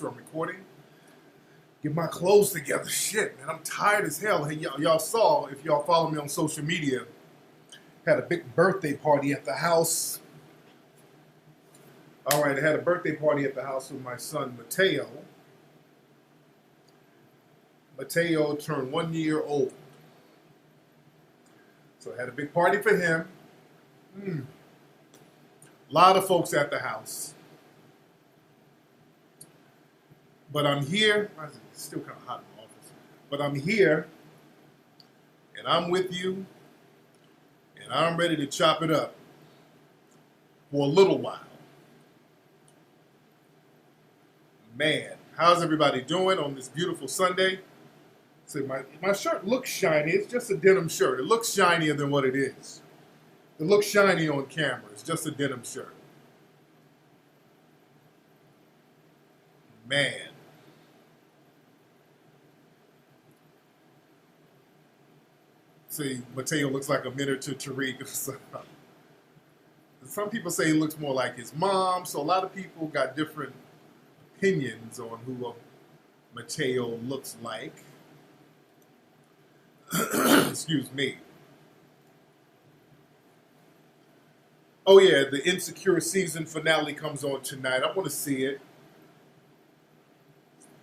I'm recording. Get my clothes together. Shit, man, I'm tired as hell. Hey, y'all saw, if y'all follow me on social media, had a big birthday party at the house. All right, I had a birthday party at the house with my son, Mateo. Mateo turned 1 year old. So I had a big party for him. A lot of folks at the house. But I'm here. It's still kind of hot in the office. But I'm here, and I'm with you, and I'm ready to chop it up for a little while. Man, how's everybody doing on this beautiful Sunday? So my shirt looks shiny. It's just a denim shirt. It looks shinier than what it is. It looks shiny on camera. It's just a denim shirt. Man. See, Mateo looks like a miniature Tariq. Some people say he looks more like his mom. So a lot of people got different opinions on who Mateo looks like. Excuse me. Oh yeah, the Insecure season finale comes on tonight. I want to see it.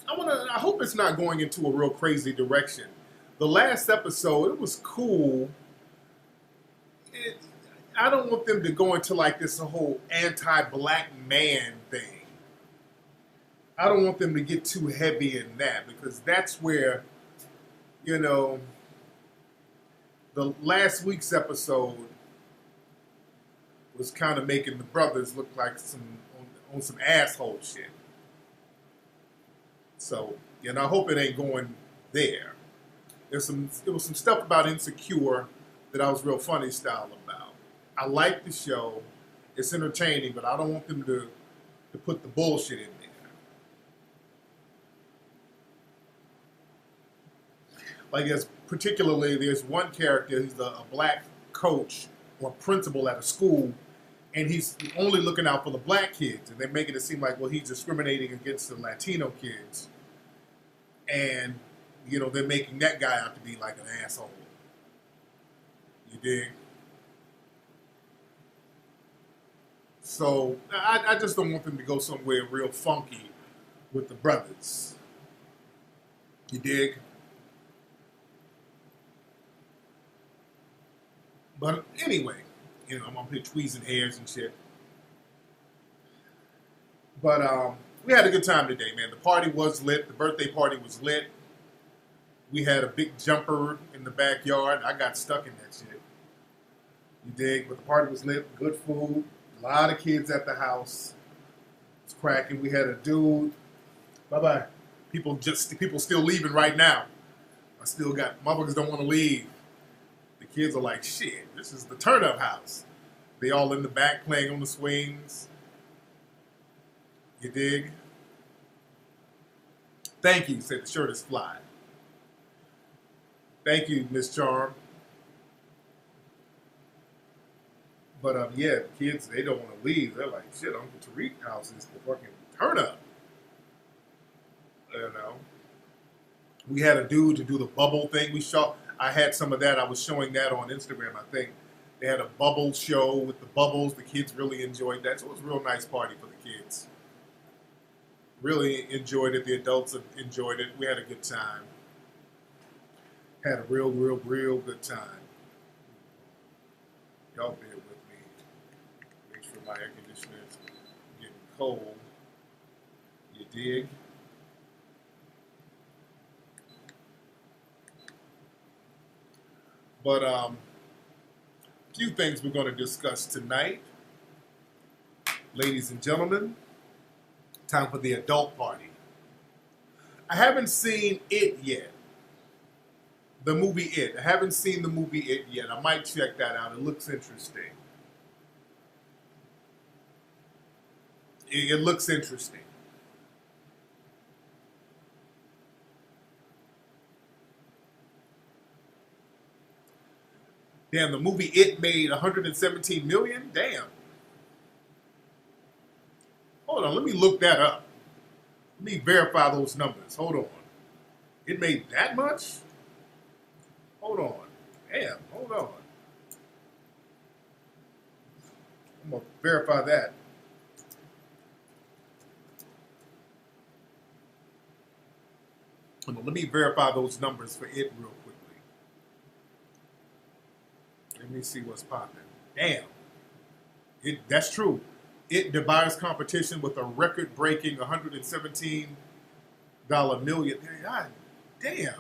I hope it's not going into a real crazy direction. The last episode, it was cool. I don't want them to go into like this whole anti-black man thing. I don't want them to get too heavy in that, because that's where, the last week's episode was kind of making the brothers look like on some asshole shit. So, I hope it ain't going there. There was some stuff about Insecure that I was real funny style about. I like the show. It's entertaining, but I don't want them to put the bullshit in there. Like, particularly, there's one character, he's a black coach or principal at a school, and he's only looking out for the black kids, and they're making it seem like, well, he's discriminating against the Latino kids. And, they're making that guy out to be like an asshole. You dig? So, I just don't want them to go somewhere real funky with the brothers. You dig? But anyway, I'm up here tweezing hairs and shit. But we had a good time today, man. The party was lit. The birthday party was lit. We had a big jumper in the backyard. I got stuck in that shit. You dig? But the party was lit. Good food. A lot of kids at the house. It's cracking. We had a dude. Bye-bye. People still leaving right now. I still got, motherfuckers don't want to leave. The kids are like, shit, this is the turn-up house. They all in the back playing on the swings. You dig? Thank you, said the shirt is fly. Thank you, Miss Charm. But yeah, kids, they don't want to leave. They're like, shit, Uncle Tariq house is the fucking turn-up. We had a dude to do the bubble thing. I had some of that. I was showing that on Instagram, I think. They had a bubble show with the bubbles. The kids really enjoyed that. So it was a real nice party for the kids. Really enjoyed it. The adults enjoyed it. We had a good time. Had a real good time. Y'all bear with me. Make sure my air conditioner is getting cold. You dig? But a few things we're going to discuss tonight. Ladies and gentlemen, time for the adult party. I haven't seen it yet. The movie It. I haven't seen the movie It yet. I might check that out. It looks interesting. It looks interesting. Damn, the movie It made $117 million? Damn. Hold on, let me look that up. Let me verify those numbers. Hold on. It made that much? Hold on. Damn, hold on. I'm going to verify that. Let me verify those numbers for it real quickly. Let me see what's popping. Damn. That's true. It devised competition with a record-breaking $117 million. God damn.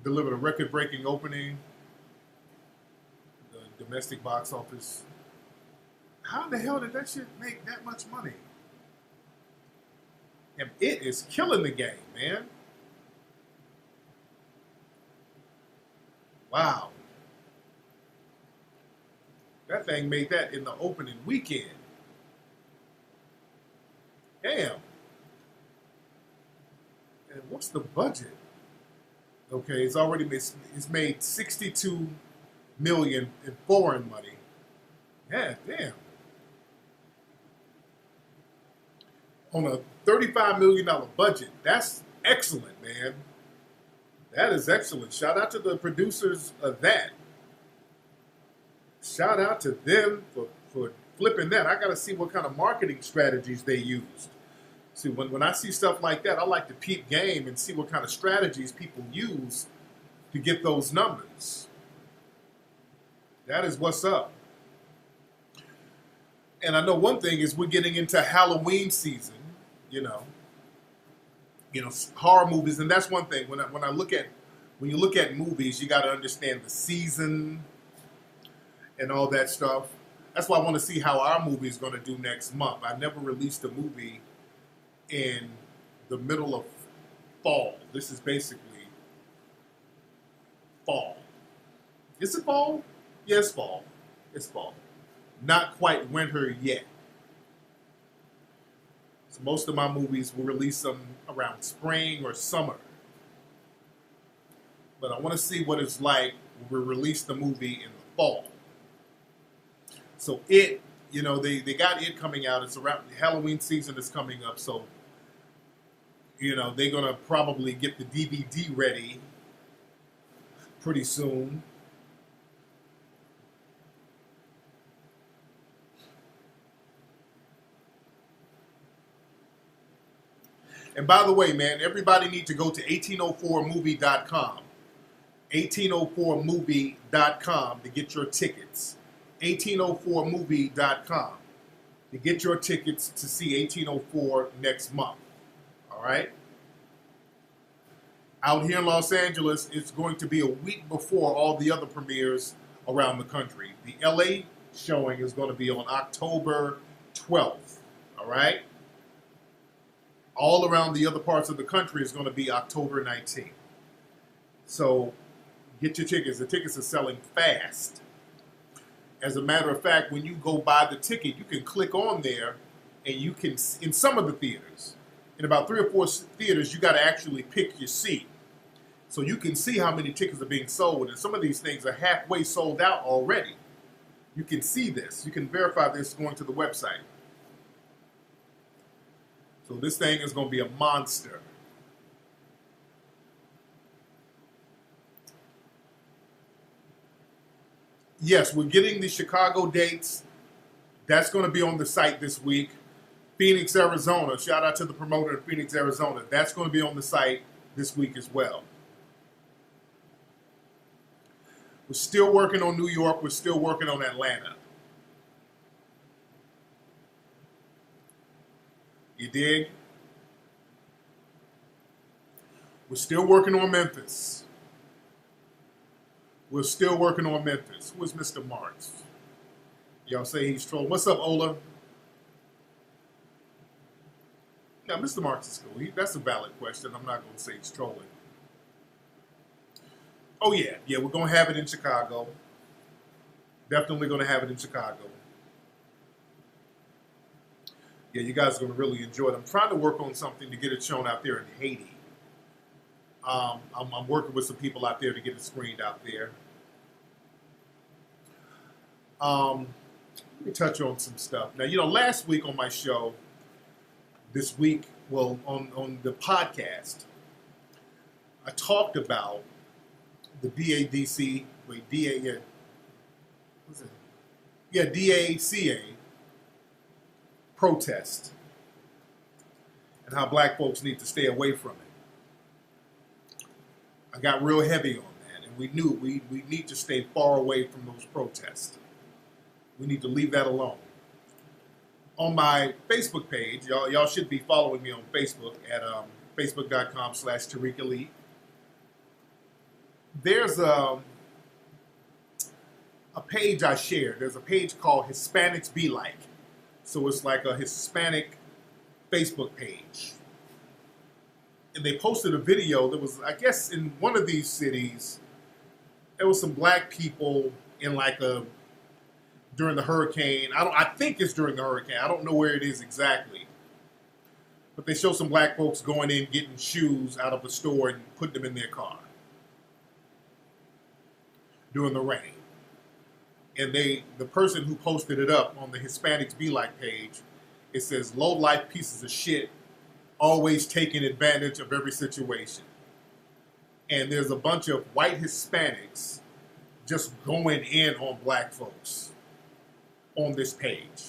Delivered a record-breaking opening. The domestic box office. How the hell did that shit make that much money? And it is killing the game, man. Wow. That thing made that in the opening weekend. Damn. And what's the budget? Okay, it's made 62 million in foreign money. Yeah, damn. On a $35 million budget. That's excellent, man. That is excellent. Shout out to the producers of that. Shout out to them for flipping that. I got to see what kind of marketing strategies they used. See, when I see stuff like that, I like to peep game and see what kind of strategies people use to get those numbers. That is what's up. And I know one thing is we're getting into Halloween season, you know, horror movies, and that's one thing. When you look at movies, you got to understand the season and all that stuff. That's why I want to see how our movie is going to do next month. I never released a movie in the middle of fall. This is basically fall. Is it fall? Yeah, it's fall. It's fall. Not quite winter yet. So most of my movies will release them around spring or summer. But I want to see what it's like when we release the movie in the fall. So they got it coming out. It's around Halloween season is coming up. So, they're going to probably get the DVD ready pretty soon. And by the way, man, everybody needs to go to 1804movie.com. 1804movie.com to get your tickets. 1804movie.com to get your tickets to see 1804 next month. All right? Out here in Los Angeles, it's going to be a week before all the other premieres around the country. The LA showing is going to be on October 12th. All right? All around the other parts of the country is going to be October 19th. So get your tickets. The tickets are selling fast. As a matter of fact, when you go buy the ticket, you can click on there and you can, in some of the theaters, in about 3 or 4 theaters, you got to actually pick your seat. So you can see how many tickets are being sold. And some of these things are halfway sold out already. You can see this. You can verify this going to the website. So this thing is going to be a monster. Yes, we're getting the Chicago dates. That's going to be on the site this week. Phoenix, Arizona. Shout out to the promoter in Phoenix, Arizona. That's going to be on the site this week as well. We're still working on New York. We're still working on Atlanta. You dig? We're still working on Memphis. We're still working on Memphis. Who is Mr. Marks? Y'all say he's trolling. What's up, Ola? Yeah, Mr. Marks is cool. That's a valid question. I'm not going to say he's trolling. Oh, yeah. Yeah, we're going to have it in Chicago. Definitely going to have it in Chicago. Yeah, you guys are going to really enjoy it. I'm trying to work on something to get it shown out there in Haiti. I'm working with some people out there to get it screened out there. Let me touch on some stuff. Now, last week on my show, this week, well, on the podcast, I talked about the DADC, wait, DA, yeah, what's it? Yeah, DACA protest and how black folks need to stay away from it. I got real heavy on that, and we knew we need to stay far away from those protests. We need to leave that alone. On my Facebook page, y'all should be following me on Facebook at facebook.com/Tariq Elite. There's a page I shared. There's a page called Hispanics Be Like. So it's like a Hispanic Facebook page. And they posted a video that was, I guess, in one of these cities, there was some black people in like during the hurricane. I think it's during the hurricane. I don't know where it is exactly. But they show some black folks going in, getting shoes out of a store and putting them in their car during the rain. And the person who posted it up on the Hispanics Be Like page, it says, low-life pieces of shit, always taking advantage of every situation. And there's a bunch of white Hispanics just going in on black folks on this page.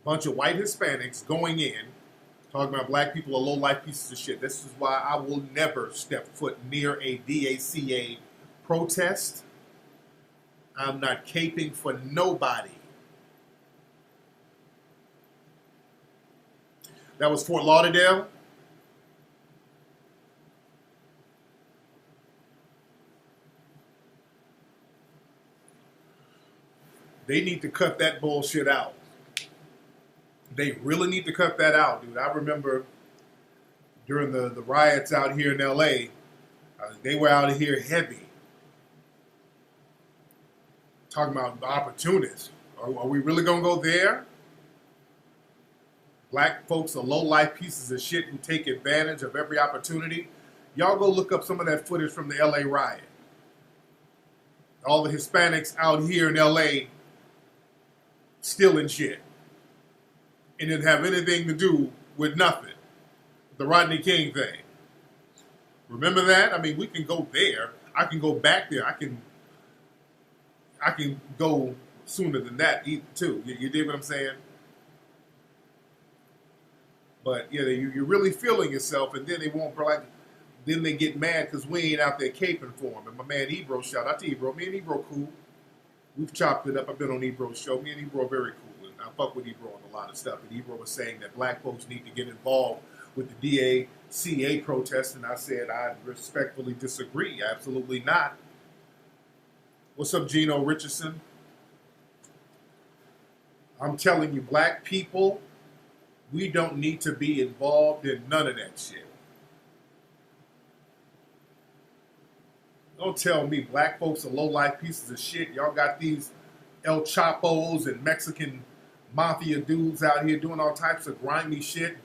Bunch of white Hispanics going in, talking about black people are low-life pieces of shit. This is why I will never step foot near a DACA protest. I'm not caping for nobody. That was Fort Lauderdale. They need to cut that bullshit out. They really need to cut that out, dude. I remember during the riots out here in LA, they were out here heavy. Talking about the opportunists. Are we really going to go there? Black folks are low-life pieces of shit who take advantage of every opportunity. Y'all go look up some of that footage from the LA riot. All the Hispanics out here in LA stealing shit. And didn't have anything to do with nothing. The Rodney King thing. Remember that? I mean, we can go there. I can go back there. I can go sooner than that too. You dig what I'm saying? But yeah, you're really feeling yourself, and then they won't then they get mad because we ain't out there caping for them. And my man Ebro, shout out to Ebro. Me and Ebro cool. We've chopped it up. I've been on Ebro's show. Me and Ebro are very cool. And I fuck with Ebro on a lot of stuff. And Ebro was saying that black folks need to get involved with the DACA protest, and I said I respectfully disagree. Absolutely not. What's up, Gino Richardson? I'm telling you, black people, we don't need to be involved in none of that shit. Don't tell me black folks are low-life pieces of shit. Y'all got these El Chapos and Mexican mafia dudes out here doing all types of grimy shit,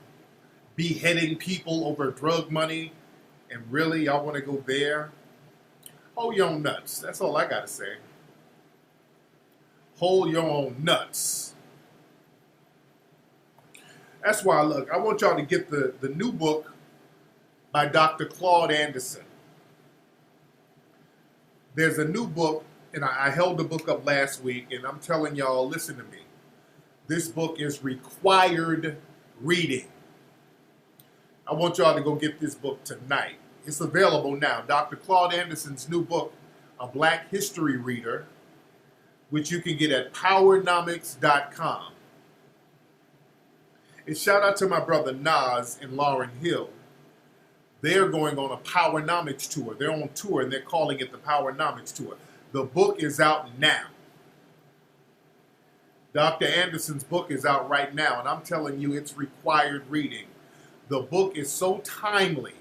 beheading people over drug money, and really, y'all want to go there? Hold your own nuts. That's all I got to say. Hold your own nuts. That's why, look, I want y'all to get the new book by Dr. Claude Anderson. There's a new book, and I held the book up last week, and I'm telling y'all, listen to me. This book is required reading. I want y'all to go get this book tonight. It's available now. Dr. Claude Anderson's new book, A Black History Reader, which you can get at powernomics.com. And shout out to my brother Nas and Lauren Hill. They're going on a Powernomics tour. They're on tour and they're calling it the Powernomics Tour. The book is out now. Dr. Anderson's book is out right now, and I'm telling you, it's required reading. The book is so timely.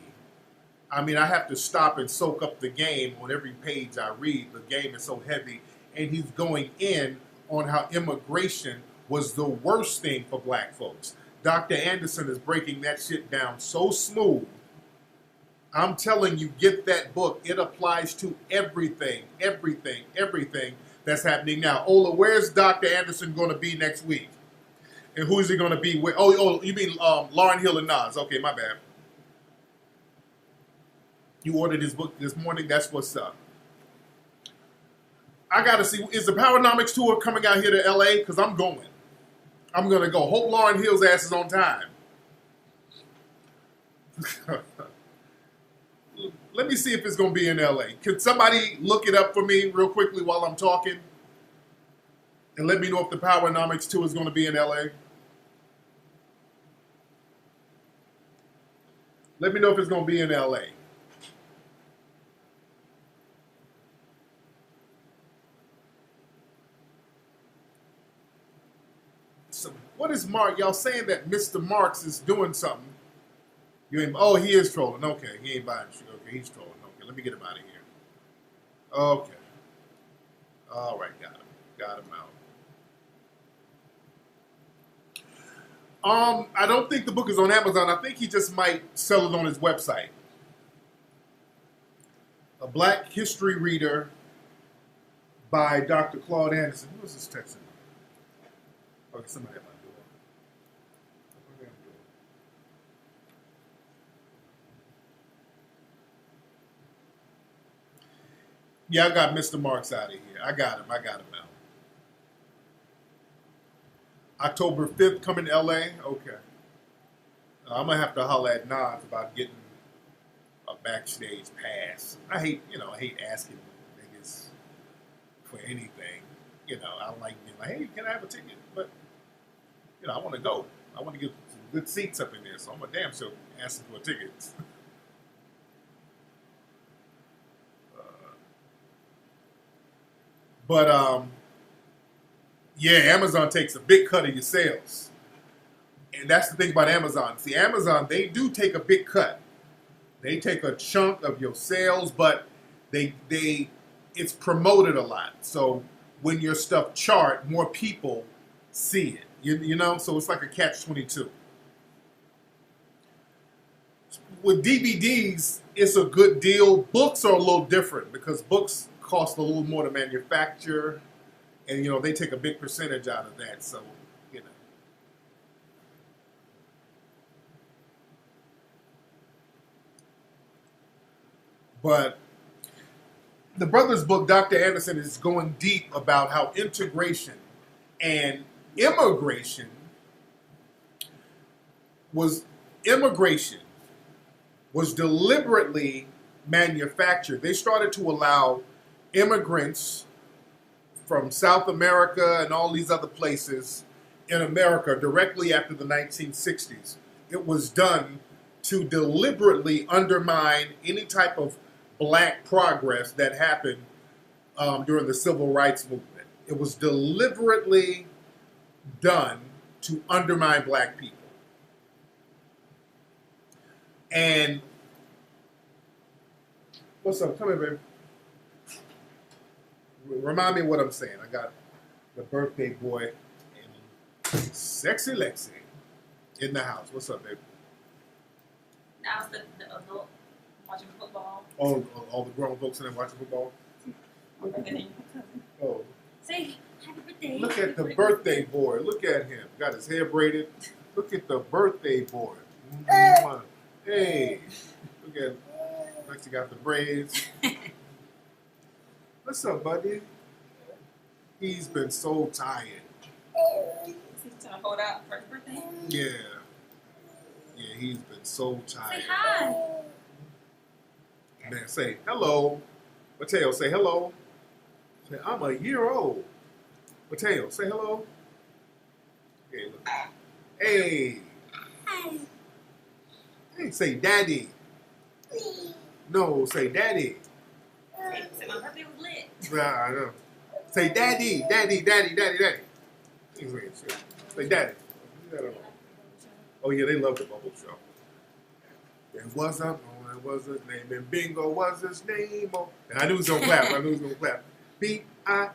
I mean, I have to stop and soak up the game on every page I read. The game is so heavy. And he's going in on how immigration was the worst thing for black folks. Dr. Anderson is breaking that shit down so smooth. I'm telling you, get that book. It applies to everything that's happening now. Ola, where's Dr. Anderson going to be next week? And who is he going to be with? Oh, you mean Lauryn Hill and Nas. Okay, my bad. You ordered his book this morning. That's what's up. I got to see, is the Powernomics tour coming out here to L.A.? Because I'm going. I'm going to go. Hope Lauryn Hill's ass is on time. Let me see if it's going to be in L.A. Could somebody look it up for me real quickly while I'm talking? And let me know if the Powernomics tour is going to be in L.A. Let me know if it's going to be in L.A. So what is Mark? Y'all saying that Mr. Marks is doing something. You ain't, oh, he is trolling. Okay, he ain't buying shit. Okay, he's trolling. Okay, let me get him out of here. Okay. All right, got him. Got him out. I don't think the book is on Amazon. I think he just might sell it on his website. A Black History Reader by Dr. Claude Anderson. Who is this texting me? Okay, somebody at my door. Yeah, I got Mr. Marks out of here. I got him out. October 5th coming to LA? Okay. I'm going to have to holler at Nas about getting a backstage pass. I hate asking niggas for anything. I don't like being like, hey, can I have a ticket? But, I want to go. I want to get some good seats up in there, so I'm a damn sure asking for a ticket. But yeah, Amazon takes a big cut of your sales. And that's the thing about Amazon. See, Amazon, they do take a big cut. They take a chunk of your sales, but it's promoted a lot. So when your stuff chart, more people see it. So it's like a catch-22. With DVDs, it's a good deal. Books are a little different because books cost a little more to manufacture, and they take a big percentage out of that. So, But the brother's book, Dr. Anderson, is going deep about how integration and immigration was deliberately manufactured. They started to allow immigrants from South America and all these other places in America directly after the 1960s. It was done to deliberately undermine any type of black progress that happened during the civil rights movement. It was deliberately done to undermine black people. And what's up? Come here, baby. Remind me what I'm saying. I got the birthday boy and sexy Lexi in the house. What's up, baby? Now it's the adult watching football. All the grown folks in there watching football? Oh. Say happy birthday. Look at the birthday boy. Look at him. Got his hair braided. Look at the birthday boy. Hey. Look at him. Lexi got the braids. What's up, buddy? He's been so tired. He's trying to hold out for his birthday? Yeah. Yeah, he's been so tired. Say hi. Man, say hello. Mateo, say hello. Say, I'm a year old. Mateo, say hello. Okay, look. Hey. Hey, say daddy. No, say daddy. Say my birthday was lit. Nah, I know. Say daddy, daddy, daddy, daddy, daddy. Say daddy. Oh yeah, they love the Bubble Show. There was a boy, was his name, and Bingo was his name. Oh. And I knew he was gonna clap. B-I-N-G-O,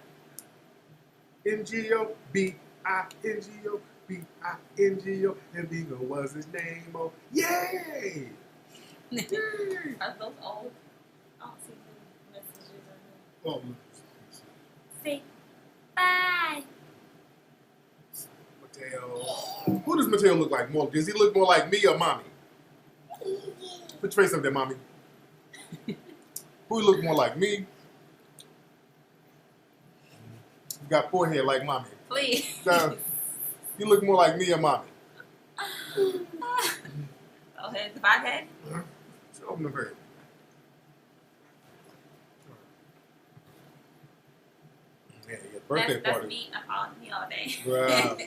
B-I-N-G-O, B-I-N-G-O, and Bingo was his name. Oh, yay! Yay! Are those old? I don't see the messages on there. Oh, Say bye. Mateo. Who does Mateo look like more? Does he look more like me or mommy? Put your face up there, mommy. Who look more like me? You got forehead like mommy. Please. You look more like me or mommy. Okay, the forehead. Just open the face. Yeah, birthday That's party. me. I'm calling me all day. Well,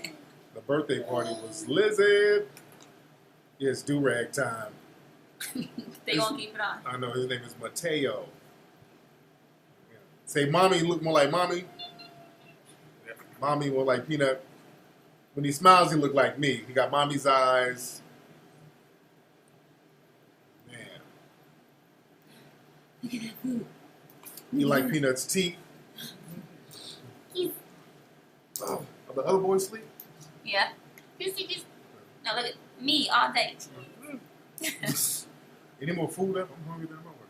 the birthday party was Lizard. It's do-rag time. They gonna keep it on. I know his name is Mateo. Yeah. Say, mommy, look more like mommy. Yeah. Mommy more like Peanut. When he smiles, he look like me. He got mommy's eyes. Man. Look at that food. You like Peanut's teeth. Oh, are the other boys asleep? Yeah. Just no. Look at me all day. Any more food left? I'm hungry than I'm hungry.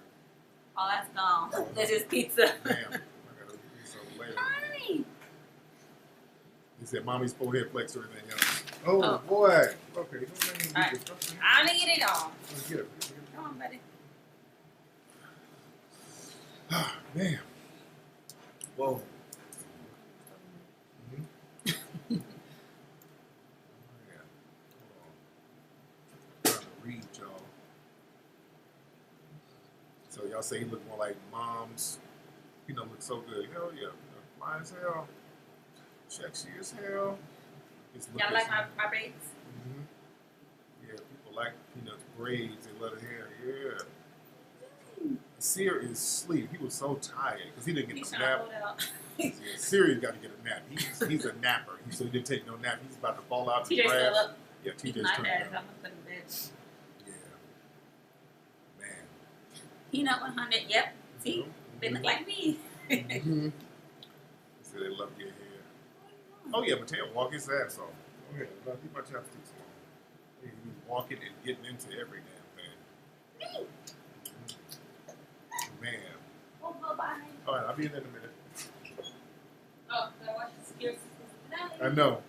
Oh, that's gone. This is pizza. Damn. I gotta eat something later. Hi. He said mommy's forehead flex or anything else. Oh, boy. Okay, don't make me do All right. this. I'm gonna get it on. Let's get it. Come on, buddy. Man. Whoa. Yeah. Hold on. Trying to read, y'all. So y'all say he look more like mom's. You know, look so good. Hell yeah. Fine as hell. Sexy as hell. Y'all like my braids? Mm-hmm. Yeah, people like Peanut's braids. They let her hair. Yeah. Sear is asleep. He was so tired because he didn't get He's no trying nap. to hold it out. Yeah, Siri's got to get a nap. He's a napper. So he didn't take no nap. He's about to fall out in the TJ's grass. still up. Yeah, He's TJ's my turned dad. I'm down. gonna put him in bed. Yeah. Man. Peanut 100. Yep. See, they look like me. Mm-hmm. So they love your hair. Oh yeah, Mateo walk his ass off. Oh yeah, keep my chopsticks on. He's walking and getting into every damn thing. Man. Oh, bye. All right, I'll be in a minute. Oh, did I watch the Security Systems today? I know.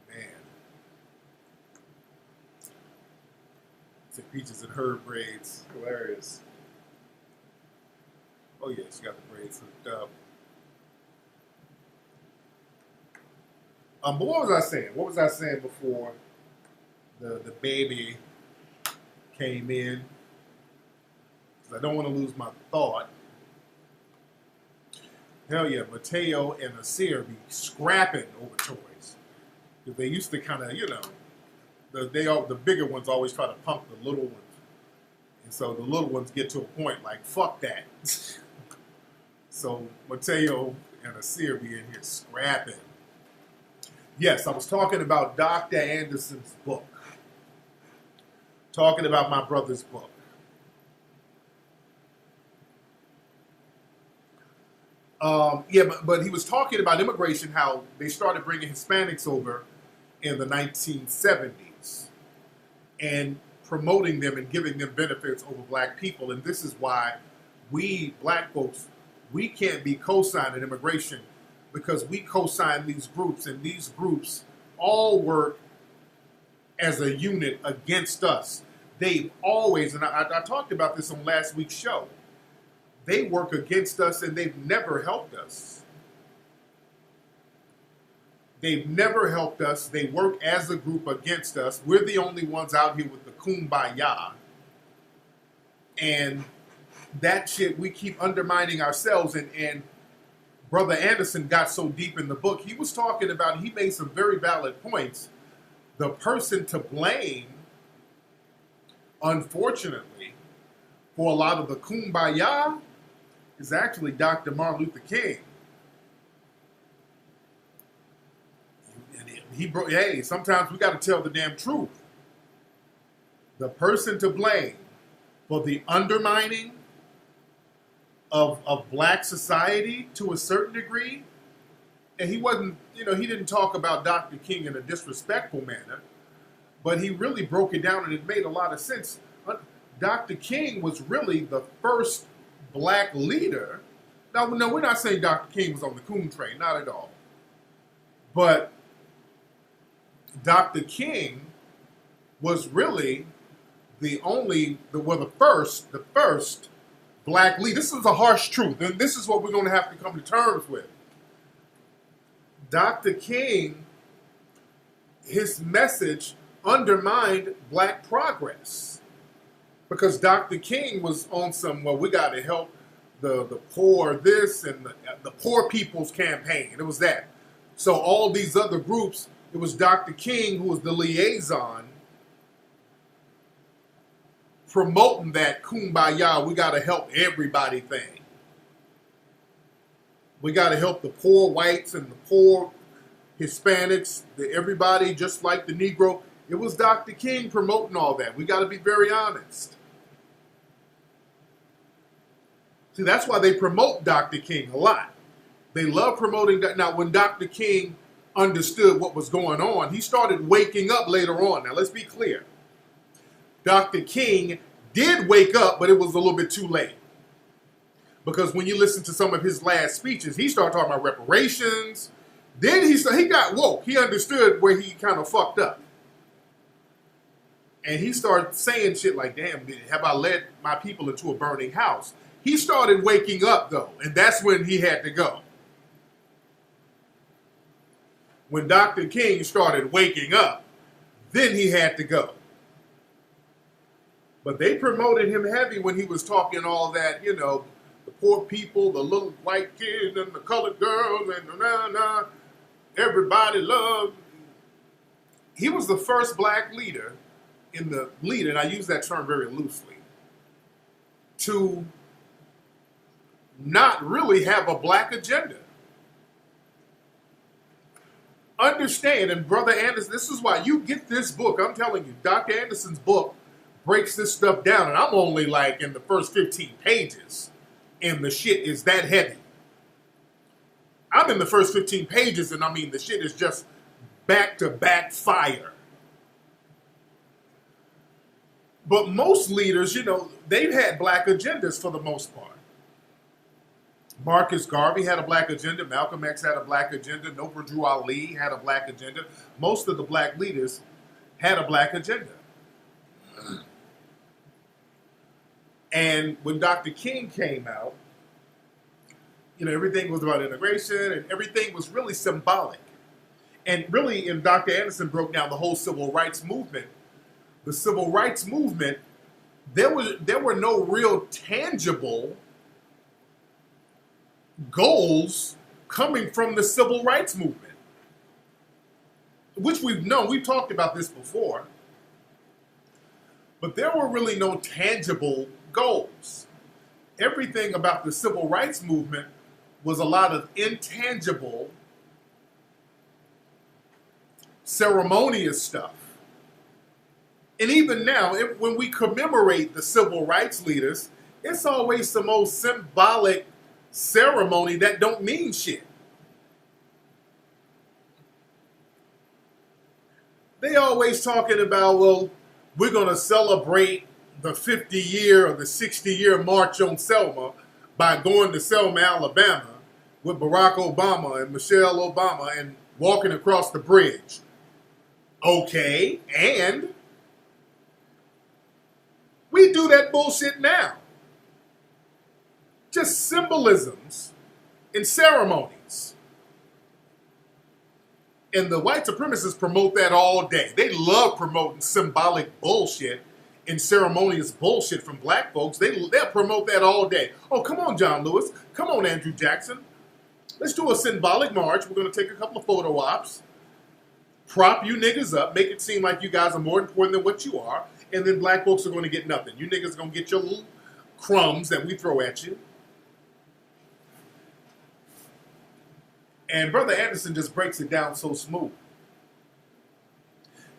Man. It's Peaches and Herb braids. Hilarious. Oh yeah, she got the braids hooked up. But what was I saying? What was I saying before the baby came in? 'Cause I don't want to lose my thought. Hell yeah, Mateo and Nasir be scrapping over toys. Because they used to kind of, you know, the bigger ones always try to punk the little ones. And so the little ones get to a point like, fuck that. So Mateo and Nasir be in here scrapping. Yes, I was talking about Dr. Anderson's book. Talking about my brother's book. Yeah, but he was talking about immigration, how they started bringing Hispanics over in the 1970s and promoting them and giving them benefits over black people. And this is why we, black folks, we can't be co-signing immigration because we co-sign these groups, and these groups all work as a unit against us. They've always, and I talked about this on last week's show, they work against us and they've never helped us. They've never helped us. They work as a group against us. We're the only ones out here with the kumbaya. And that shit, we keep undermining ourselves. And Brother Anderson got so deep in the book, he was talking about, he made some very valid points. The person to blame, unfortunately, for a lot of the kumbaya is actually Dr. Martin Luther King. Hey, sometimes we got to tell the damn truth. The person to blame for the undermining of black society to a certain degree, and he wasn't, you know, he didn't talk about Dr. King in a disrespectful manner, but he really broke it down and it made a lot of sense. Dr. King was really the first black leader Now, no, we're not saying Dr. King was on the coon train, not at all. But Dr. King was really the first black leader. This is a harsh truth, and this is what we're going to have to come to terms with. Dr. King, his message undermined black progress because Dr. King was on some, well, we got to help the poor this and the poor people's campaign. It was that. So all these other groups, it was Dr. King who was the liaison promoting that kumbaya, we got to help everybody thing. We got to help the poor whites and the poor Hispanics, everybody just like the Negro. It was Dr. King promoting all that. We got to be very honest. See, that's why they promote Dr. King a lot. They love promoting that. Now, when Dr. King understood what was going on, he started waking up later on. Now, let's be clear. Dr. King did wake up, but it was a little bit too late. Because when you listen to some of his last speeches, he started talking about reparations. Then he got woke. He understood where he kind of fucked up. And he started saying shit like, damn, have I led my people into a burning house? He started waking up, though, and that's when he had to go. When Dr. King started waking up, then he had to go. But they promoted him heavy when he was talking all that, you know, the poor people, the little white kids and the colored girls and everybody loved. He was the first black leader and I use that term very loosely, to not really have a black agenda. Understand, and Brother Anderson, this is why you get this book. I'm telling you, Dr. Anderson's book breaks this stuff down, and I'm only like in the first 15 pages, and the shit is that heavy. I'm in the first 15 pages, and I mean, the shit is just back-to-back fire. But most leaders, you know, they've had black agendas for the most part. Marcus Garvey had a black agenda. Malcolm X had a black agenda. Noble Drew Ali had a black agenda. Most of the black leaders had a black agenda. And when Dr. King came out, you know, everything was about integration and everything was really symbolic. And really, and Dr. Anderson broke down the whole civil rights movement. The civil rights movement, there were no real tangible goals coming from the civil rights movement, which we've known. We've talked about this before. But there were really no tangible goals. Everything about the civil rights movement was a lot of intangible, ceremonious stuff. And even now, when we commemorate the civil rights leaders, it's always some old symbolic ceremony that don't mean shit. They always talking about, well, we're going to celebrate the 50-year or the 60-year March on Selma by going to Selma, Alabama with Barack Obama and Michelle Obama and walking across the bridge. Okay, and we do that bullshit now. Just symbolisms and ceremonies. And the white supremacists promote that all day. They love promoting symbolic bullshit and ceremonious bullshit from black folks. They'll promote that all day. Oh, come on, John Lewis. Come on, Andrew Jackson. Let's do a symbolic march. We're going to take a couple of photo ops, prop you niggas up, make it seem like you guys are more important than what you are, and then black folks are going to get nothing. You niggas are going to get your little crumbs that we throw at you. And Brother Anderson just breaks it down so smooth.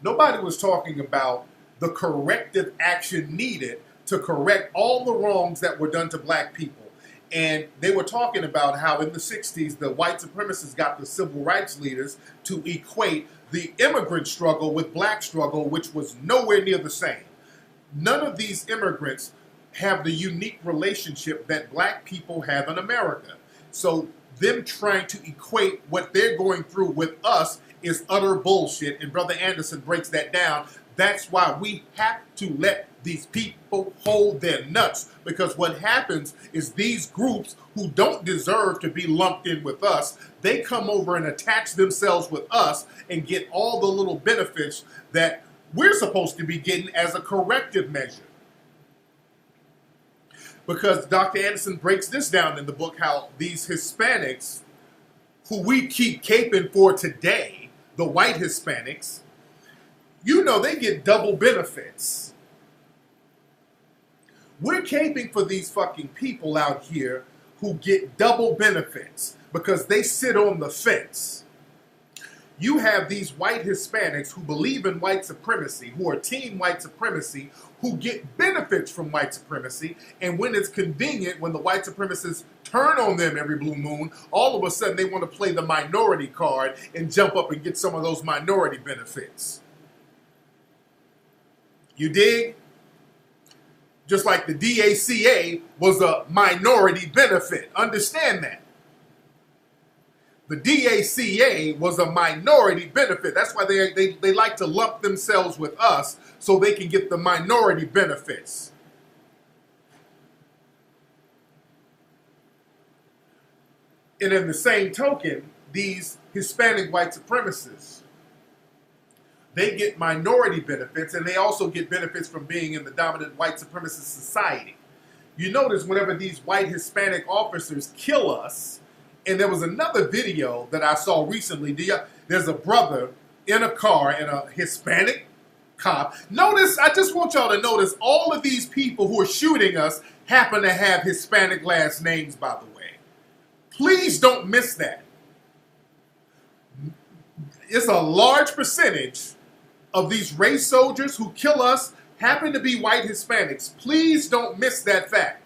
Nobody was talking about the corrective action needed to correct all the wrongs that were done to black people. And they were talking about how in the 60s, the white supremacists got the civil rights leaders to equate the immigrant struggle with black struggle, which was nowhere near the same. None of these immigrants have the unique relationship that black people have in America. So them trying to equate what they're going through with us is utter bullshit. And Brother Anderson breaks that down. That's why we have to let these people hold their nuts. Because what happens is these groups who don't deserve to be lumped in with us, they come over and attach themselves with us and get all the little benefits that we're supposed to be getting as a corrective measure. Because Dr. Anderson breaks this down in the book, how these Hispanics, who we keep caping for today, the white Hispanics, you know they get double benefits. We're caping for these fucking people out here who get double benefits because they sit on the fence. You have these white Hispanics who believe in white supremacy, who are team white supremacy, who get benefits from white supremacy, and when it's convenient, when the white supremacists turn on them every blue moon, all of a sudden they want to play the minority card and jump up and get some of those minority benefits. You dig? Just like the DACA was a minority benefit. Understand that. The DACA was a minority benefit. That's why they like to lump themselves with us so they can get the minority benefits. And in the same token, these Hispanic white supremacists, they get minority benefits, and they also get benefits from being in the dominant white supremacist society. You notice whenever these white Hispanic officers kill us, and there was another video that I saw recently, there's a brother in a car and a Hispanic cop. Notice, I just want y'all to notice, all of these people who are shooting us happen to have Hispanic last names, by the way. Please don't miss that. It's a large percentage of these race soldiers who kill us happen to be white Hispanics. Please don't miss that fact.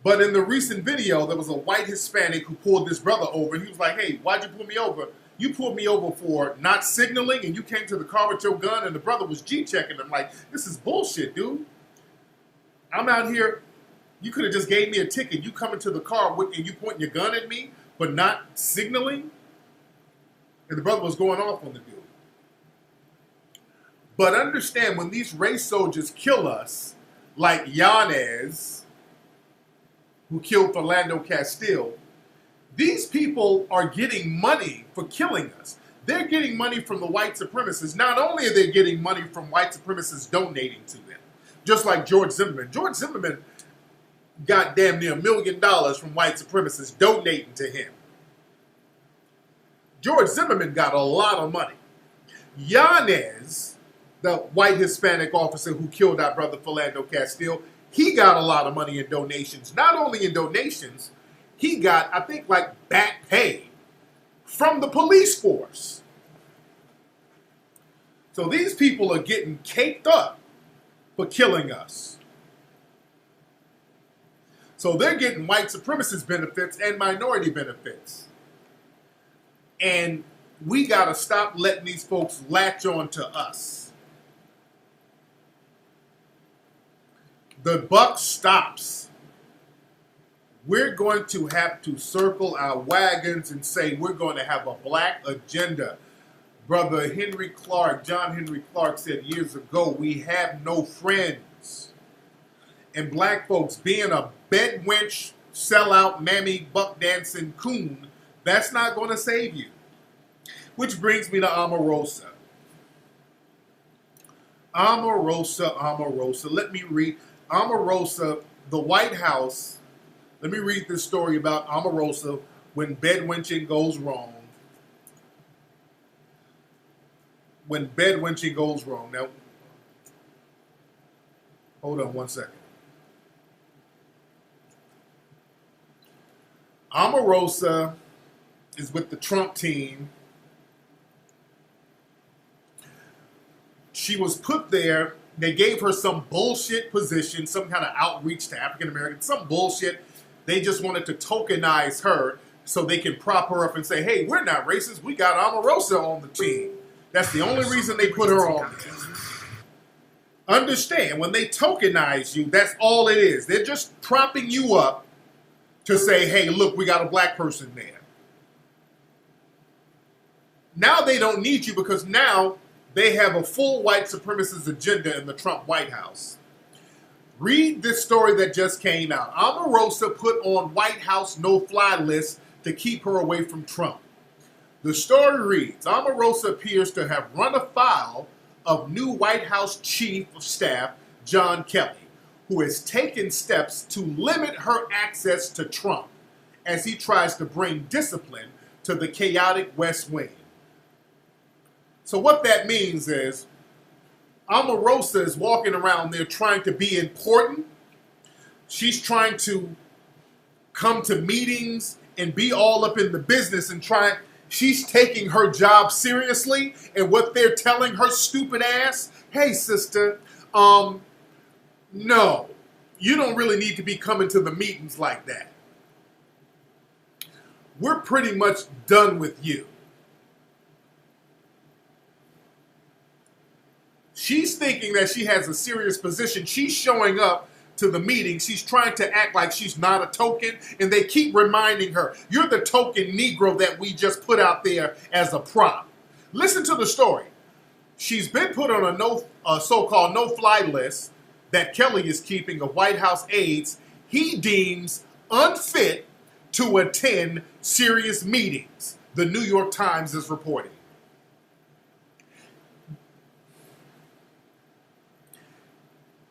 But in the recent video, there was a white Hispanic who pulled this brother over. He was like, hey, why'd you pull me over? You pulled me over for not signaling, and you came to the car with your gun, and the brother was G-checking. I'm like, this is bullshit, dude. I'm out here. You could have just gave me a ticket. You come into the car and you pointing your gun at me, but not signaling? And the brother was going off on the dude. But understand, when these race soldiers kill us, like Yanez, who killed Philando Castile, these people are getting money for killing us. They're getting money from the white supremacists. Not only are they getting money from white supremacists donating to them, just like George Zimmerman. George Zimmerman got damn near $1 million from white supremacists donating to him. George Zimmerman got a lot of money. Yanez, the white Hispanic officer who killed our brother Philando Castile, he got a lot of money in donations. Not only in donations, he got, I think, like back pay from the police force. So these people are getting caked up for killing us. So they're getting white supremacist benefits and minority benefits. And we got to stop letting these folks latch on to us. The buck stops. We're going to have to circle our wagons and say we're going to have a black agenda. Brother Henry Clark, John Henry Clark said years ago, we have no friends. And black folks, being a bedwench, sellout, mammy, buck dancing coon, that's not going to save you. Which brings me to Omarosa. Omarosa. Let me read. Omarosa, the White House. Let me read this story about Omarosa when bedwenching goes wrong. When bedwenching goes wrong. Now, hold on one second. Omarosa is with the Trump team. She was put there. They gave her some bullshit position, some kind of outreach to African Americans, some bullshit. They just wanted to tokenize her so they can prop her up and say, hey, we're not racist. We got Omarosa on the team. That's the only reason they put her on there. Understand, when they tokenize you, that's all it is. They're just propping you up to say, hey, look, we got a black person there. Now they don't need you because now they have a full white supremacist agenda in the Trump White House. Read this story that just came out. Omarosa put on White House no-fly list to keep her away from Trump. The story reads, Omarosa appears to have run afoul of new White House Chief of Staff John Kelly, who has taken steps to limit her access to Trump as he tries to bring discipline to the chaotic West Wing. So what that means is Omarosa is walking around there trying to be important. She's trying to come to meetings and be all up in the business and she's taking her job seriously, and what they're telling her stupid ass, hey sister, no, you don't really need to be coming to the meetings like that. We're pretty much done with you. She's thinking that she has a serious position. She's showing up to the meeting. She's trying to act like she's not a token, and they keep reminding her, you're the token Negro that we just put out there as a prop. Listen to the story. She's been put on a so-called no-fly list that Kelly is keeping of White House aides he deems unfit to attend serious meetings, the New York Times is reporting.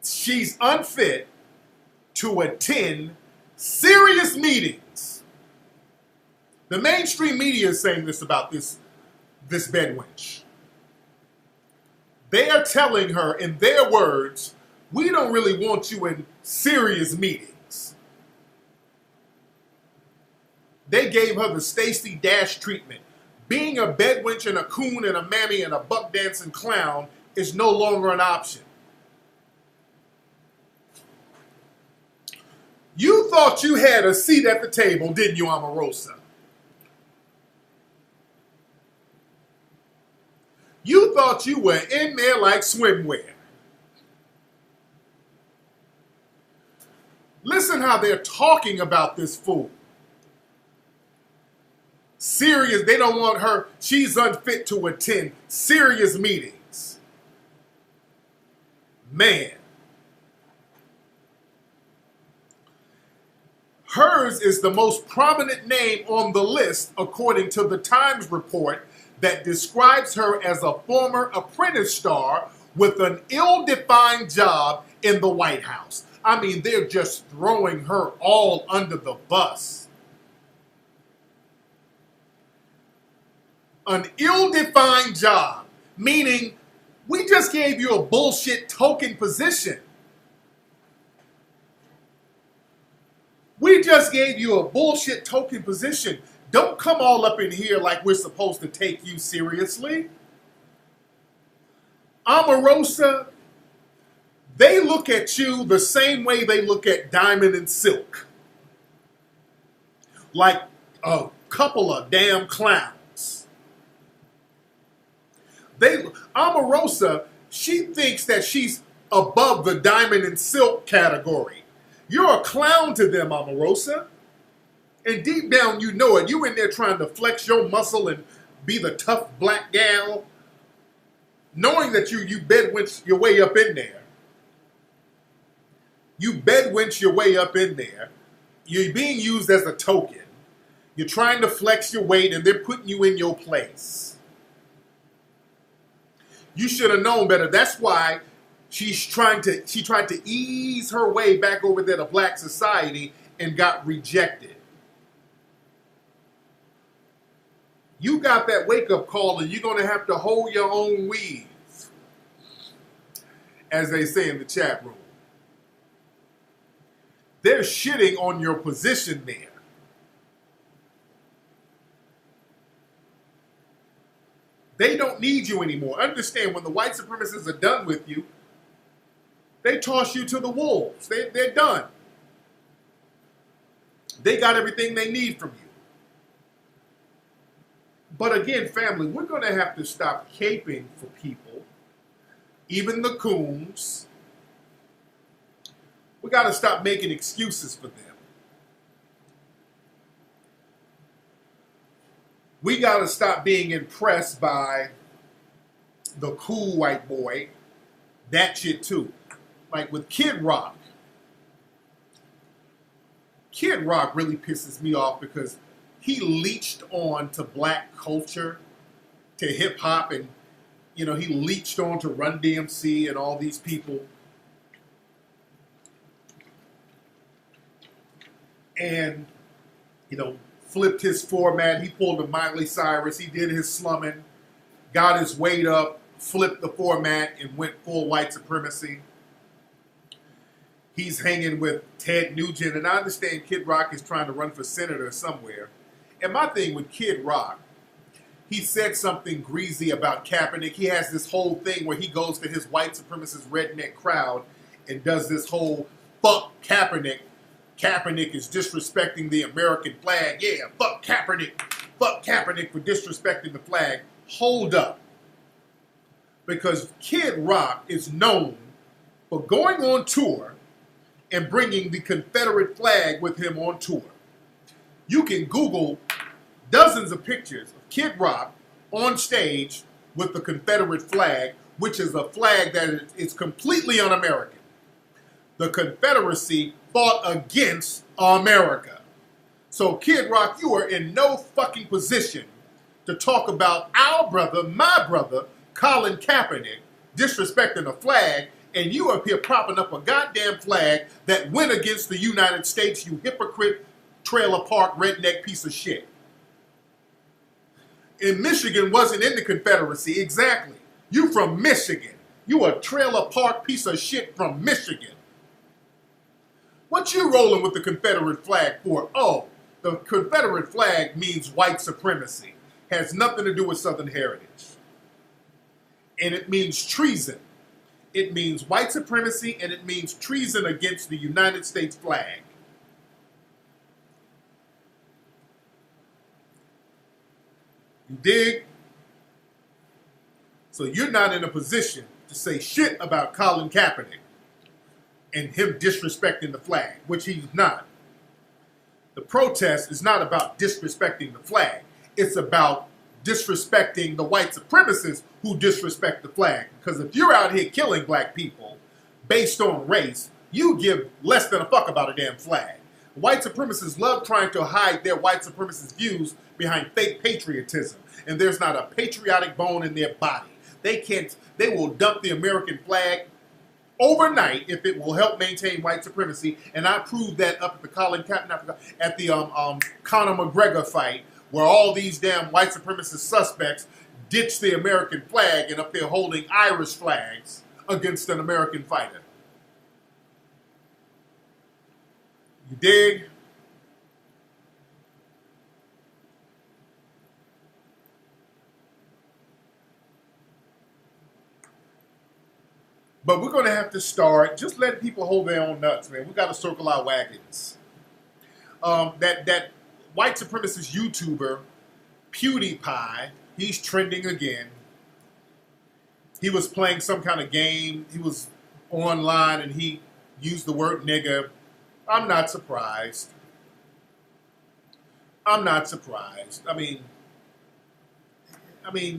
She's unfit to attend serious meetings. The mainstream media is saying this about this bedwench. They are telling her, in their words, we don't really want you in serious meetings. They gave her the Stacey Dash treatment. Being a bedwench and a coon and a mammy and a buck dancing clown is no longer an option. You thought you had a seat at the table, didn't you, Omarosa? You thought you were in there like swimwear. Listen how they're talking about this fool. Serious, they don't want her, she's unfit to attend serious meetings. Man. Hers is the most prominent name on the list, according to the Times report that describes her as a former apprentice star with an ill-defined job in the White House. I mean, they're just throwing her all under the bus. An ill-defined job, meaning we just gave you a bullshit token position. We just gave you a bullshit token position. Don't come all up in here like we're supposed to take you seriously. Omarosa, they look at you the same way they look at Diamond and Silk. Like a couple of damn clowns. Omarosa, she thinks that she's above the Diamond and Silk category. You're a clown to them, Omarosa. And deep down, you know it. You in there trying to flex your muscle and be the tough black gal, knowing that you bedwench your way up in there. You bedwench your way up in there. You're being used as a token. You're trying to flex your weight, and they're putting you in your place. You should have known better. That's why she tried to ease her way back over there to black society and got rejected. You got that wake-up call, and you're going to have to hold your own weave, as they say in the chat room. They're shitting on your position there. They don't need you anymore. Understand, when the white supremacists are done with you, they toss you to the wolves. They're done. They got everything they need from you. But again, family, we're going to have to stop caping for people, even the coons. We got to stop making excuses for them. We got to stop being impressed by the cool white boy. That shit too. Like with Kid Rock. Kid Rock really pisses me off because he leached on to black culture, to hip hop, and he leached on to Run DMC and all these people. And, flipped his format. He pulled a Miley Cyrus. He did his slumming, got his weight up, flipped the format, and went full white supremacy. He's hanging with Ted Nugent. And I understand Kid Rock is trying to run for senator somewhere. And my thing with Kid Rock, he said something greasy about Kaepernick. He has this whole thing where he goes to his white supremacist redneck crowd and does this whole fuck Kaepernick. Kaepernick is disrespecting the American flag. Yeah, fuck Kaepernick. Fuck Kaepernick for disrespecting the flag. Hold up. Because Kid Rock is known for going on tour and bringing the Confederate flag with him on tour. You can Google dozens of pictures of Kid Rock on stage with the Confederate flag, which is a flag that is completely un-American. The Confederacy fought against America. So Kid Rock, you are in no fucking position to talk about our brother, my brother, Colin Kaepernick, disrespecting a flag, and you up here propping up a goddamn flag that went against the United States, you hypocrite, trailer park, redneck piece of shit. And Michigan wasn't in the Confederacy, exactly. You from Michigan. You a trailer park piece of shit from Michigan. What you rolling with the Confederate flag for? Oh, the Confederate flag means white supremacy. Has nothing to do with Southern heritage. And it means treason. It means white supremacy, and it means treason against the United States flag. You dig? So you're not in a position to say shit about Colin Kaepernick and him disrespecting the flag, which he's not. The protest is not about disrespecting the flag. It's about disrespecting the white supremacists who disrespect the flag. Because if you're out here killing black people based on race, you give less than a fuck about a damn flag. White supremacists love trying to hide their white supremacist views behind fake patriotism. And there's not a patriotic bone in their body. They will dump the American flag overnight if it will help maintain white supremacy. And I proved that up at the Conor McGregor fight, where all these damn white supremacist suspects ditched the American flag and up there holding Irish flags against an American fighter. You dig? But we're going to have to start just letting people hold their own nuts, man. We got to circle our wagons. That white supremacist YouTuber, PewDiePie, he's trending again. He was playing some kind of game. He was online and he used the word nigger. I'm not surprised. I'm not surprised. I mean,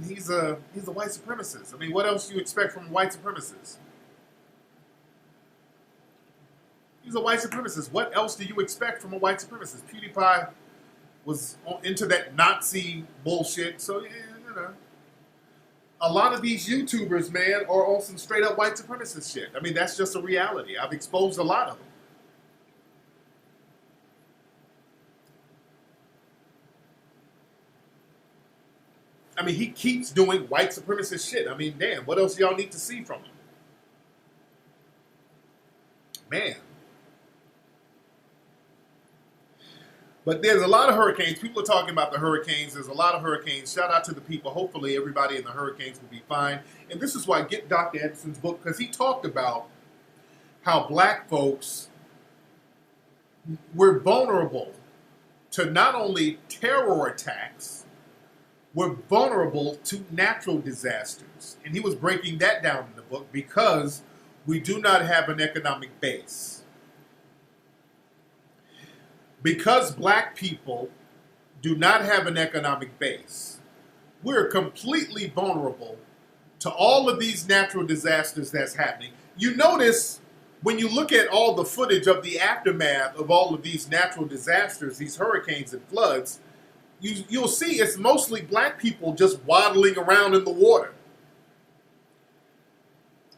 he's a white supremacist. I mean, what else do you expect from a white supremacist? He's a white supremacist. What else do you expect from a white supremacist? PewDiePie was into that Nazi bullshit. So, yeah, a lot of these YouTubers, man, are on some straight up white supremacist shit. I mean, that's just a reality. I've exposed a lot of them. I mean, he keeps doing white supremacist shit. I mean, damn, what else y'all need to see from him? Man. But there's a lot of hurricanes. People are talking about the hurricanes. There's a lot of hurricanes. Shout out to the people. Hopefully everybody in the hurricanes will be fine. And this is why I get Dr. Anderson's book, because he talked about how black folks were vulnerable to not only terror attacks, we're vulnerable to natural disasters. And he was breaking that down in the book because we do not have an economic base. Because black people do not have an economic base. We're completely vulnerable to all of these natural disasters that's happening. You notice when you look at all the footage of the aftermath of all of these natural disasters, these hurricanes and floods, you'll see it's mostly black people just waddling around in the water.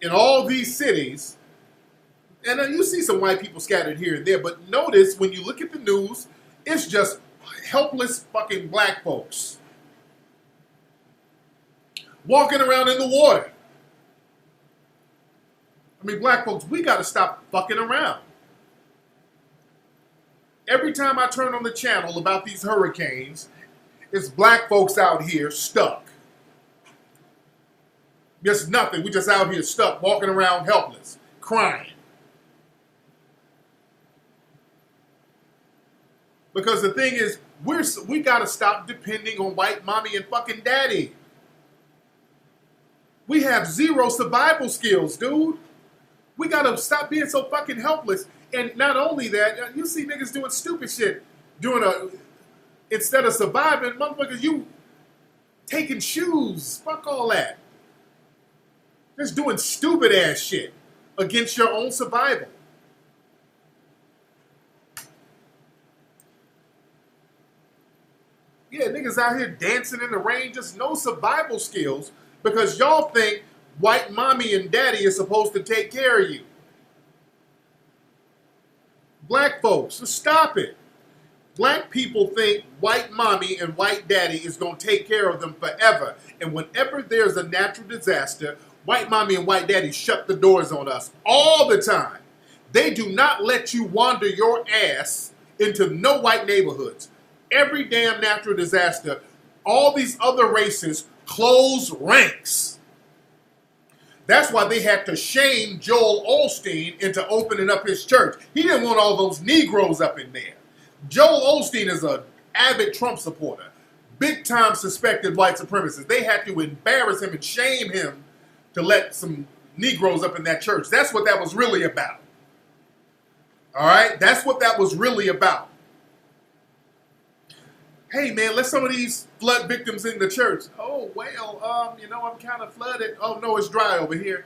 In all these cities, and then you see some white people scattered here and there, but notice when you look at the news, it's just helpless fucking black folks walking around in the water. I mean, black folks, we got to stop fucking around. Every time I turn on the channel about these hurricanes, it's black folks out here stuck. Just nothing. We just out here stuck, walking around helpless, crying. Because the thing is, we got to stop depending on white mommy and fucking daddy. We have zero survival skills, dude. We got to stop being so fucking helpless. And not only that, you see niggas doing stupid shit. Instead of surviving, motherfuckers, you taking shoes. Fuck all that. Just doing stupid ass shit against your own survival. Yeah, niggas out here dancing in the rain, just no survival skills because y'all think white mommy and daddy is supposed to take care of you. Black folks, just stop it. Black people think white mommy and white daddy is going to take care of them forever. And whenever there's a natural disaster, white mommy and white daddy shut the doors on us all the time. They do not let you wander your ass into no white neighborhoods. Every damn natural disaster, all these other races close ranks. That's why they had to shame Joel Osteen into opening up his church. He didn't want all those Negroes up in there. Joel Osteen is an avid Trump supporter, big time suspected white supremacist. They had to embarrass him and shame him to let some Negroes up in that church. That's what that was really about. All right? That's what that was really about. Hey, man, let some of these flood victims in the church. Oh, well, I'm kind of flooded. Oh, no, it's dry over here.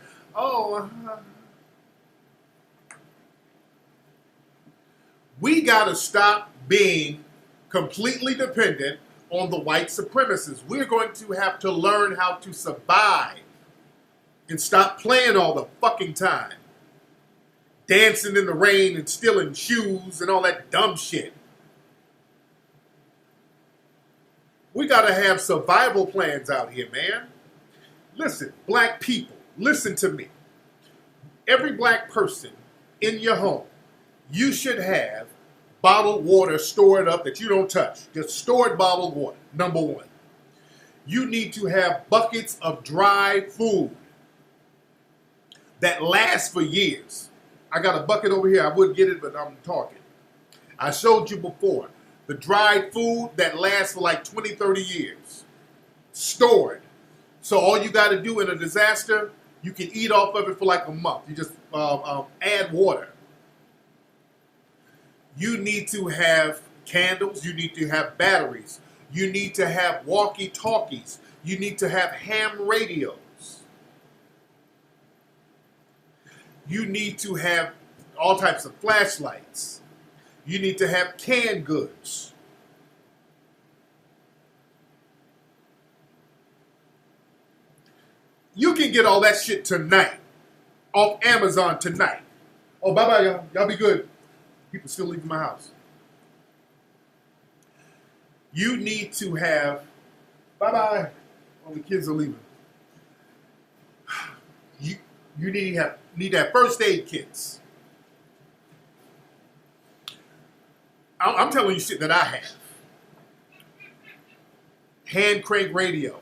We got to stop being completely dependent on the white supremacists. We're going to have to learn how to survive and stop playing all the fucking time. Dancing in the rain and stealing shoes and all that dumb shit. We got to have survival plans out here, man. Listen, black people, listen to me. Every black person in your home, you should have bottled water stored up that you don't touch. Just stored bottled water, number one. You need to have buckets of dry food that lasts for years. I got a bucket over here. I would get it, but I'm talking. I showed you before. The dried food that lasts for like 20, 30 years. Stored. So all you got to do in a disaster, you can eat off of it for like a month. You just add water. You need to have candles. You need to have batteries. You need to have walkie-talkies. You need to have ham radios. You need to have all types of flashlights. You need to have canned goods. You can get all that shit tonight. Off Amazon tonight. Oh, bye-bye, y'all. Y'all be good. People still leaving my house. You need to have... Bye-bye. All the kids are leaving. You need to have first aid kits. I'm telling you shit that I have. Hand crank radio.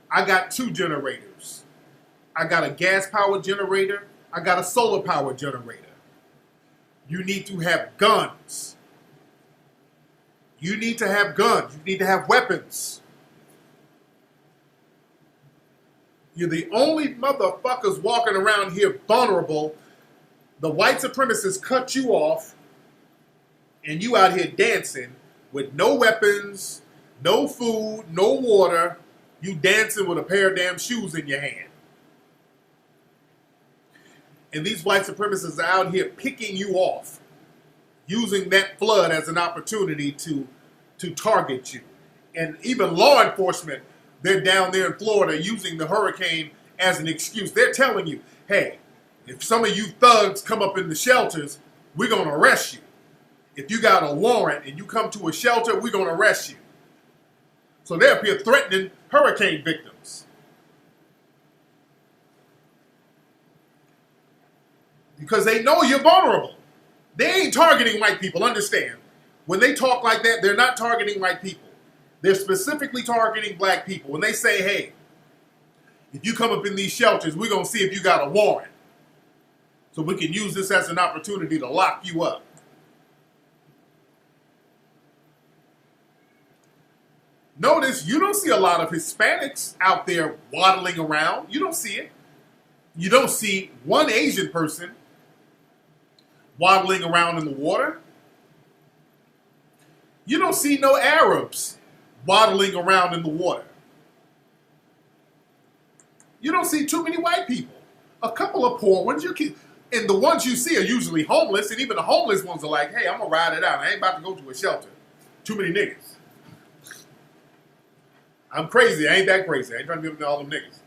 I got 2 generators. I got a gas powered generator. I got a solar powered generator. You need to have guns. You need to have guns. You need to have weapons. You're the only motherfuckers walking around here vulnerable. The white supremacists cut you off. And you out here dancing with no weapons, No food, no water. You dancing with a pair of damn shoes in your hand. And these white supremacists are out here picking you off, using that flood as an opportunity to target you. And even law enforcement, they're down there in Florida using the hurricane as an excuse. They're telling you, hey, if some of you thugs come up in the shelters, we're going to arrest you. If you got a warrant and you come to a shelter, we're going to arrest you. So they're up here threatening hurricane victims. Because they know you're vulnerable. They ain't targeting white people, understand. When they talk like that, they're not targeting white people. They're specifically targeting black people. When they say, hey, if you come up in these shelters, we're going to see if you got a warrant. So we can use this as an opportunity to lock you up. Notice, you don't see a lot of Hispanics out there waddling around. You don't see it. You don't see one Asian person waddling around in the water. You don't see no Arabs waddling around in the water. You don't see too many white people. A couple of poor ones. And the ones you see are usually homeless, and even the homeless ones are like, hey, I'm going to ride it out. I ain't about to go to a shelter. Too many niggas. I'm crazy. I ain't that crazy. I ain't trying to be with all them niggas.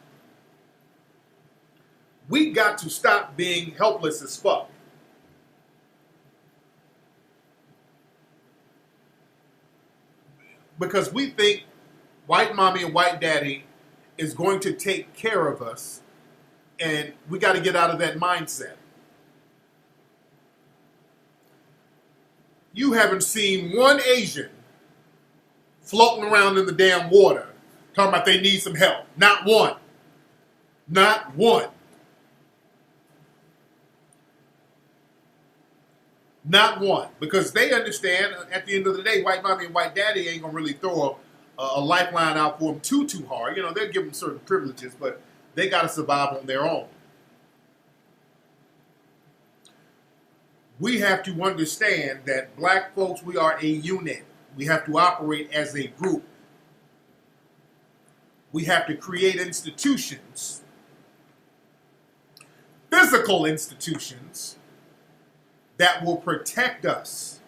We got to stop being helpless as fuck. Because we think white mommy and white daddy is going to take care of us, and we got to get out of that mindset. You haven't seen one Asian floating around in the damn water talking about they need some help. Not one. Not one. Not one. Because they understand, at the end of the day, white mommy and white daddy ain't going to really throw a lifeline out for them too hard. You know, they'll give them certain privileges, but they got to survive on their own. We have to understand that black folks, we are a unit. We have to operate as a group. We have to create institutions, physical institutions, that will protect us.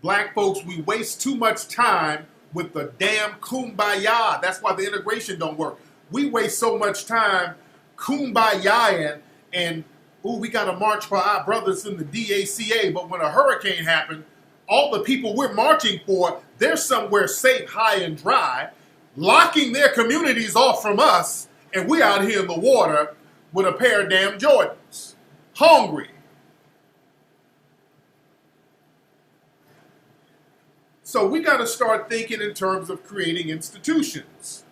Black folks, we waste too much time with the damn kumbaya. That's why the integration don't work. We waste so much time kumbaya and ooh, we got to march for our brothers in the DACA. But when a hurricane happened, all the people we're marching for, they're somewhere safe, high and dry, locking their communities off from us, and we out here in the water with a pair of damn Jordans, hungry. So we got to start thinking in terms of creating institutions.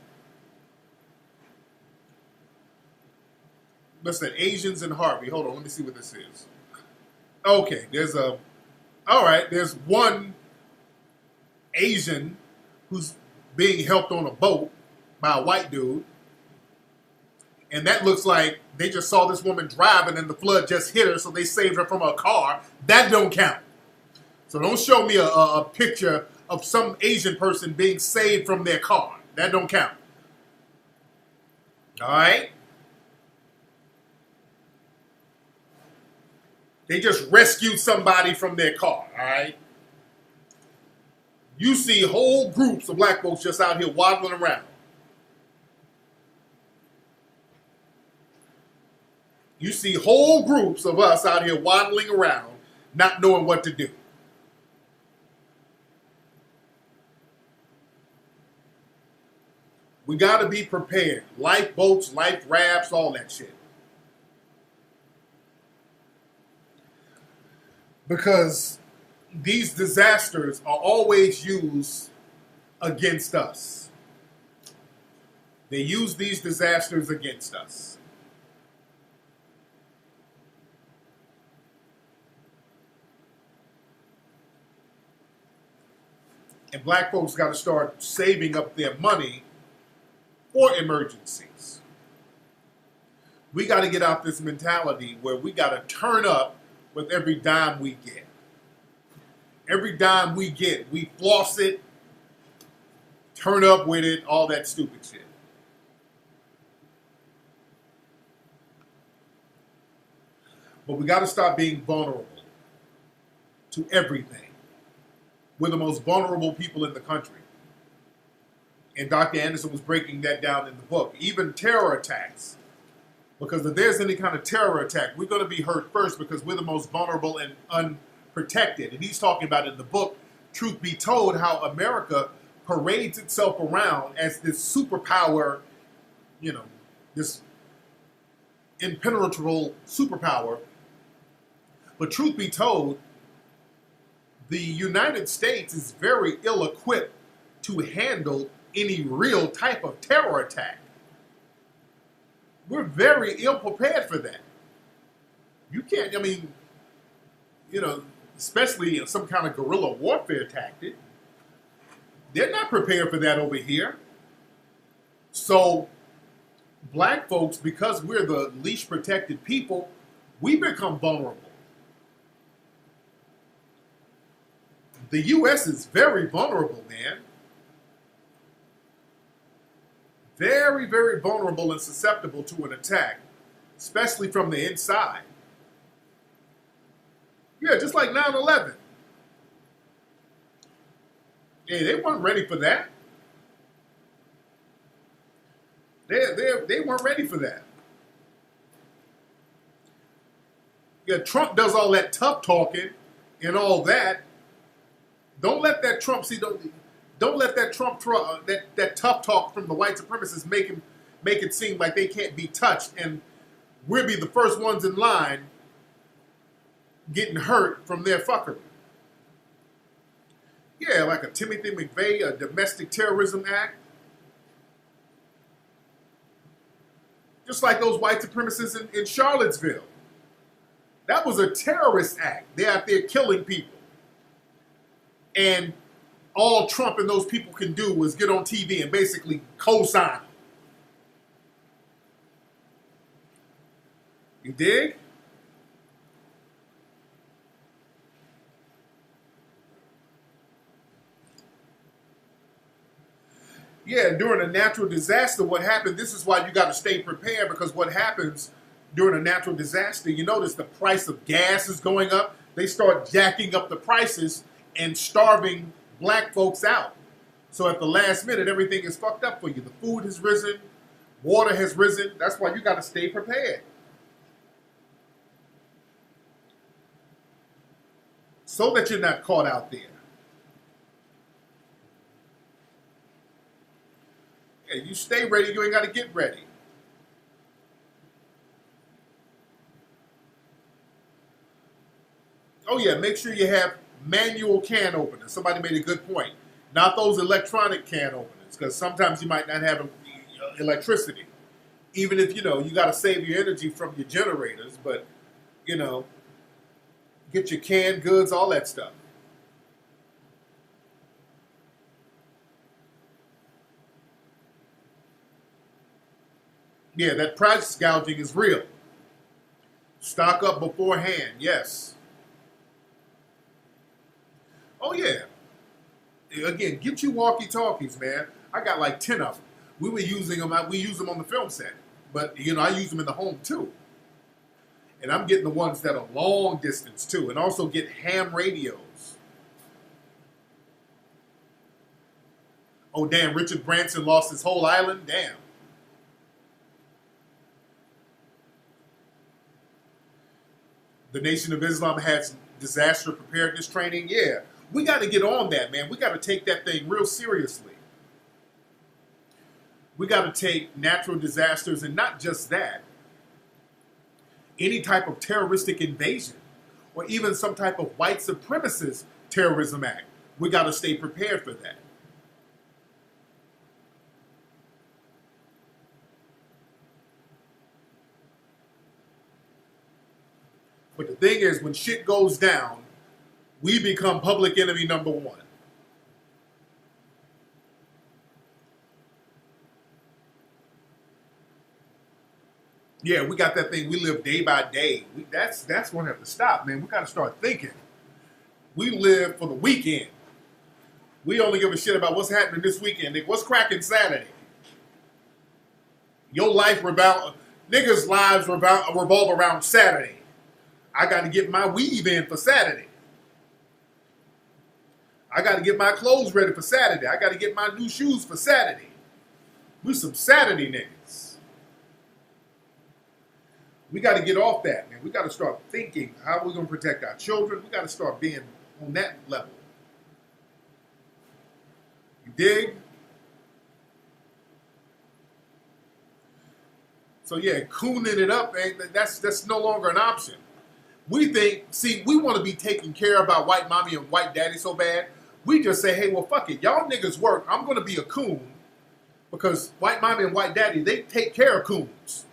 Listen, Asians and Harvey. Hold on, let me see what this is. Okay, there's one Asian who's being helped on a boat by a white dude. And that looks like they just saw this woman driving and the flood just hit her, so they saved her from her car. That don't count. So don't show me a picture of some Asian person being saved from their car. That don't count. All right? They just rescued somebody from their car, all right? You see whole groups of black folks just out here waddling around. You see whole groups of us out here waddling around, not knowing what to do. We got to be prepared. Lifeboats, life rafts, all that shit. Because these disasters are always used against us. They use these disasters against us. And black folks got to start saving up their money for emergencies. We got to get out this mentality where we got to turn up with every dime we get. Every dime we get, we floss it, turn up with it, all that stupid shit. But we got to stop being vulnerable to everything. We're the most vulnerable people in the country. And Dr. Anderson was breaking that down in the book. Even terror attacks. Because if there's any kind of terror attack, we're going to be hurt first because we're the most vulnerable and unprotected. And he's talking about in the book, truth be told, how America parades itself around as this superpower, this impenetrable superpower. But truth be told, the United States is very ill-equipped to handle any real type of terror attack. We're very ill-prepared for that. You can't, especially some kind of guerrilla warfare tactic. They're not prepared for that over here. So, black folks, because we're the least protected people, we become vulnerable. The U.S. is very vulnerable, man. Very, very vulnerable and susceptible to an attack, especially from the inside. Yeah, just like 9/11. Yeah, they weren't ready for that. They weren't ready for that. Yeah, Trump does all that tough talking and all that. Don't let that Trump Don't let that that tough talk from the white supremacists make it seem like they can't be touched, and we'll be the first ones in line getting hurt from their fuckery. Yeah, like a Timothy McVeigh, a domestic terrorism act. Just like those white supremacists in Charlottesville. That was a terrorist act. They're out there killing people. And all Trump and those people can do was get on TV and basically co-sign. You dig? Yeah, during a natural disaster, what happened, this is why you got to stay prepared, because what happens during a natural disaster, you notice the price of gas is going up. They start jacking up the prices and starving black folks out. So at the last minute, everything is fucked up for you. The food has risen, water has risen. That's why you got to stay prepared. So that you're not caught out there. Yeah, you stay ready, you ain't got to get ready. Oh yeah, make sure you have manual can openers. Somebody made a good point. Not those electronic can openers, because sometimes you might not have electricity. Even if, you got to save your energy from your generators, but, get your canned goods, all that stuff. Yeah, that price gouging is real. Stock up beforehand, yes. Oh, yeah. Again, get you walkie-talkies, man. I got like 10 of them. We were using them. We use them on the film set. But, I use them in the home, too. And I'm getting the ones that are long distance, too. And also get ham radios. Oh, damn, Richard Branson lost his whole island? Damn. The Nation of Islam has disaster preparedness training. Yeah, we got to get on that, man. We got to take that thing real seriously. We got to take natural disasters, and not just that. Any type of terroristic invasion, or even some type of white supremacist terrorism act. We got to stay prepared for that. But the thing is, when shit goes down, we become public enemy number one. Yeah, we got that thing. We live day by day. That's going to have to stop, man. We got to start thinking. We live for the weekend. We only give a shit about what's happening this weekend. Nigga, what's cracking Saturday? Your life niggas' lives revolve around Saturday. I got to get my weave in for Saturday. I got to get my clothes ready for Saturday. I got to get my new shoes for Saturday. We some Saturday niggas. We got to get off that, man. We got to start thinking how we're going to protect our children. We got to start being on that level. You dig? So yeah, cooning it up, that's no longer an option. We want to be taken care of by white mommy and white daddy so bad. We just say, hey, well, fuck it. Y'all niggas work. I'm going to be a coon because white mommy and white daddy, they take care of coons.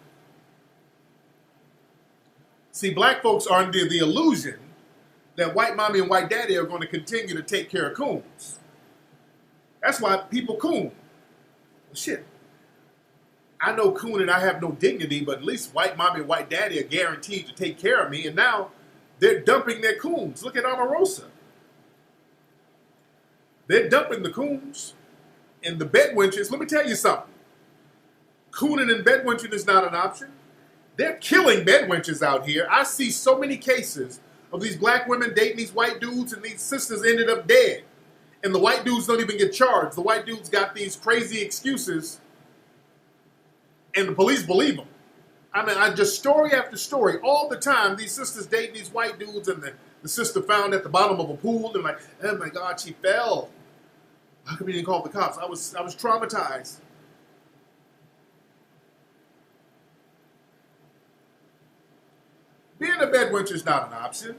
See, black folks are under the illusion that white mommy and white daddy are going to continue to take care of coons. That's why people coon. Well, shit. I know coon and I have no dignity, but at least white mommy and white daddy are guaranteed to take care of me, and now they're dumping their coons. Look at Omarosa. They're dumping the coons and the bedwenches. Let me tell you something. Cooning and bedwenching is not an option. They're killing bedwenches out here. I see so many cases of these black women dating these white dudes, and these sisters ended up dead. And the white dudes don't even get charged. The white dudes got these crazy excuses, and the police believe them. I mean, I just story after story, all the time, these sisters dating these white dudes, and the sister found at the bottom of a pool, and like, oh my God, she fell. How come you didn't call the cops? I was traumatized. Being a bedwench is not an option.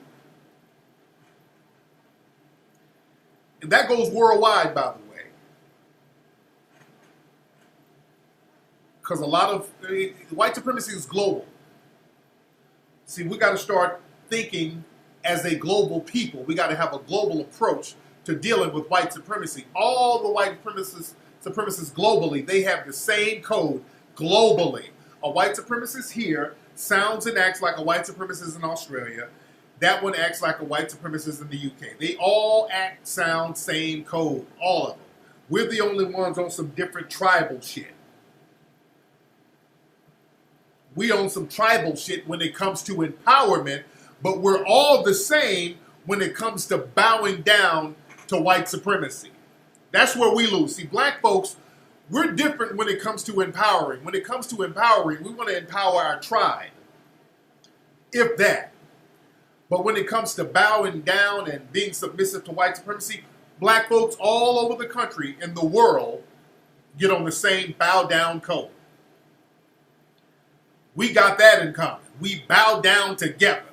And that goes worldwide, by the way. Because a lot of white supremacy is global. See, we got to start thinking as a global people. We got to have a global approach to dealing with white supremacy. All the white supremacists globally, they have the same code globally. A white supremacist here sounds and acts like a white supremacist in Australia. That one acts like a white supremacist in the UK. They all act, sound, same code. All of them. We're the only ones on some different tribal shit. We own some tribal shit when it comes to empowerment, but we're all the same when it comes to bowing down to white supremacy. That's where we lose. See, black folks, we're different when it comes to empowering. When it comes to empowering, we want to empower our tribe. If that. But when it comes to bowing down and being submissive to white supremacy, black folks all over the country and the world get on the same bow down code. We got that in common. We bow down together.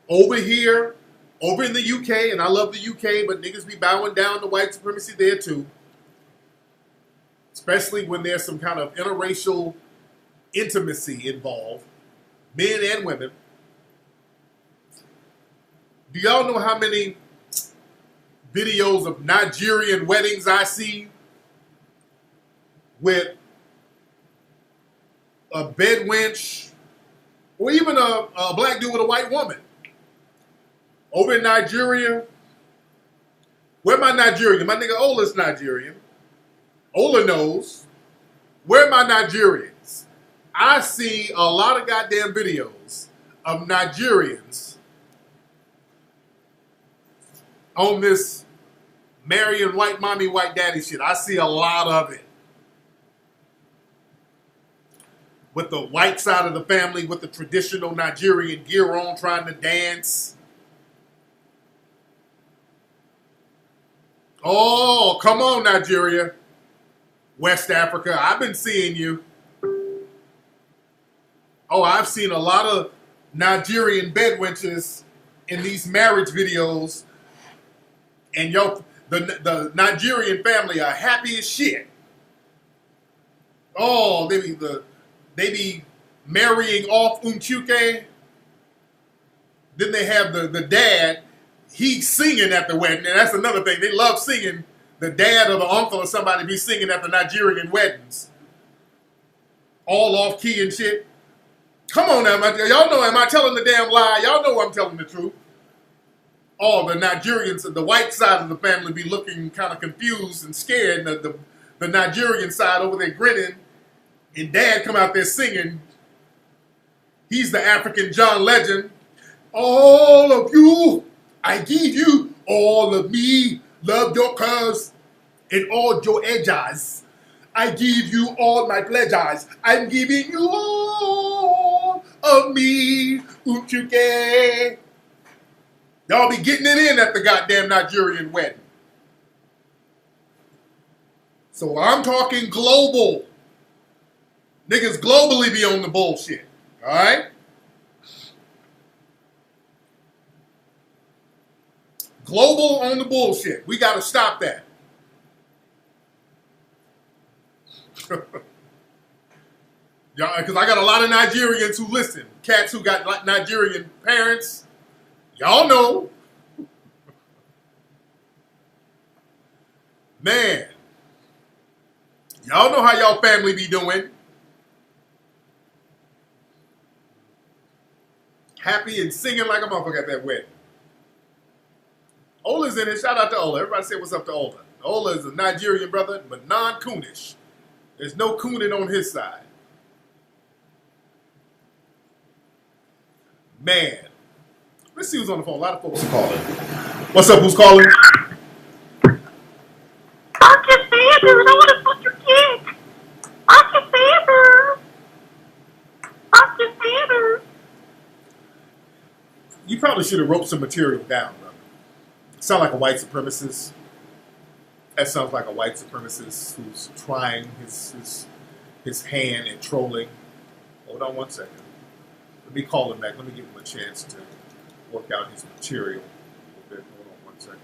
Over here, over in the UK, and I love the UK, but niggas be bowing down to white supremacy there too. Especially when there's some kind of interracial intimacy involved, men and women. Do y'all know how many videos of Nigerian weddings I see with a bedwench or even a black dude with a white woman? Over in Nigeria, where my Nigerian? My nigga Ola's Nigerian. Ola knows. Where are my Nigerians? I see a lot of goddamn videos of Nigerians on this marrying white mommy, white daddy shit. I see a lot of it. With the white side of the family, with the traditional Nigerian gear on, trying to dance. Oh, come on, Nigeria. West Africa, I've been seeing you. Oh, I've seen a lot of Nigerian bedwenches in these marriage videos. And the Nigerian family are happy as shit. Oh, they be marrying off Umchuke. Then they have the dad. He's singing at the wedding, and that's another thing. They love singing. The dad or the uncle or somebody be singing at the Nigerian weddings. All off key and shit. Come on now, y'all know, am I telling the damn lie? Y'all know I'm telling the truth. all the Nigerians, the white side of the family, be looking kind of confused and scared. And the Nigerian side over there grinning, and Dad come out there singing. He's the African John Legend. All of you, I give you all of me. Love your curves and all your edges. I give you all my pleasures. I'm giving you all of me. Uchuke. Y'all be getting it in at the goddamn Nigerian wedding. So I'm talking global. Niggas globally be on the bullshit. Alright? Global on the bullshit. We gotta stop that. Y'all, because I got a lot of Nigerians who listen. Cats who got Nigerian parents. Y'all know. Man. Y'all know how y'all family be doing. Happy and singing like a motherfucker at that wedding. Ola's in it. Shout out to Ola. Everybody say what's up to Ola. Ola is a Nigerian brother, but non-coonish. There's no cooning on his side. Man. Let's see who's on the phone. A lot of folks are calling. What's up? Who's calling? Uncle Sanders, I want to fuck your kid. Uncle Sanders. Uncle Sanders. You probably should have wrote some material down, brother. Sound like a white supremacist. That sounds like a white supremacist who's trying his hand at trolling. Hold on one second. Let me call him back. Let me give him a chance to work out his material a little bit. Hold on one second.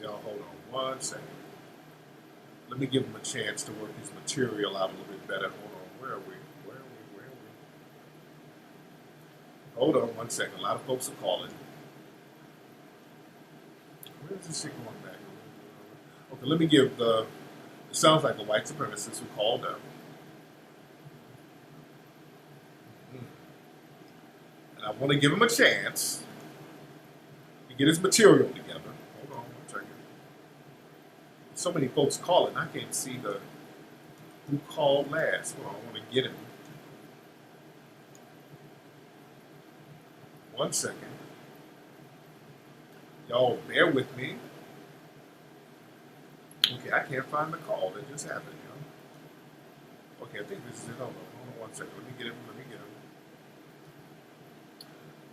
Y'all, hold on one second. Let me give him a chance to work his material out a little bit better. Hold on. Where are we? Hold on one second. A lot of folks are calling. Where's this shit going back? Okay, let me give the... It sounds like a white supremacist who called up. And I want to give him a chance to get his material together. Hold on one second. So many folks calling. I can't see who called last. Hold on, I want to get him. One second. Y'all bear with me. Okay, I can't find the call that just happened, Okay, I think this is it. Hold on one second. Let me get him. Let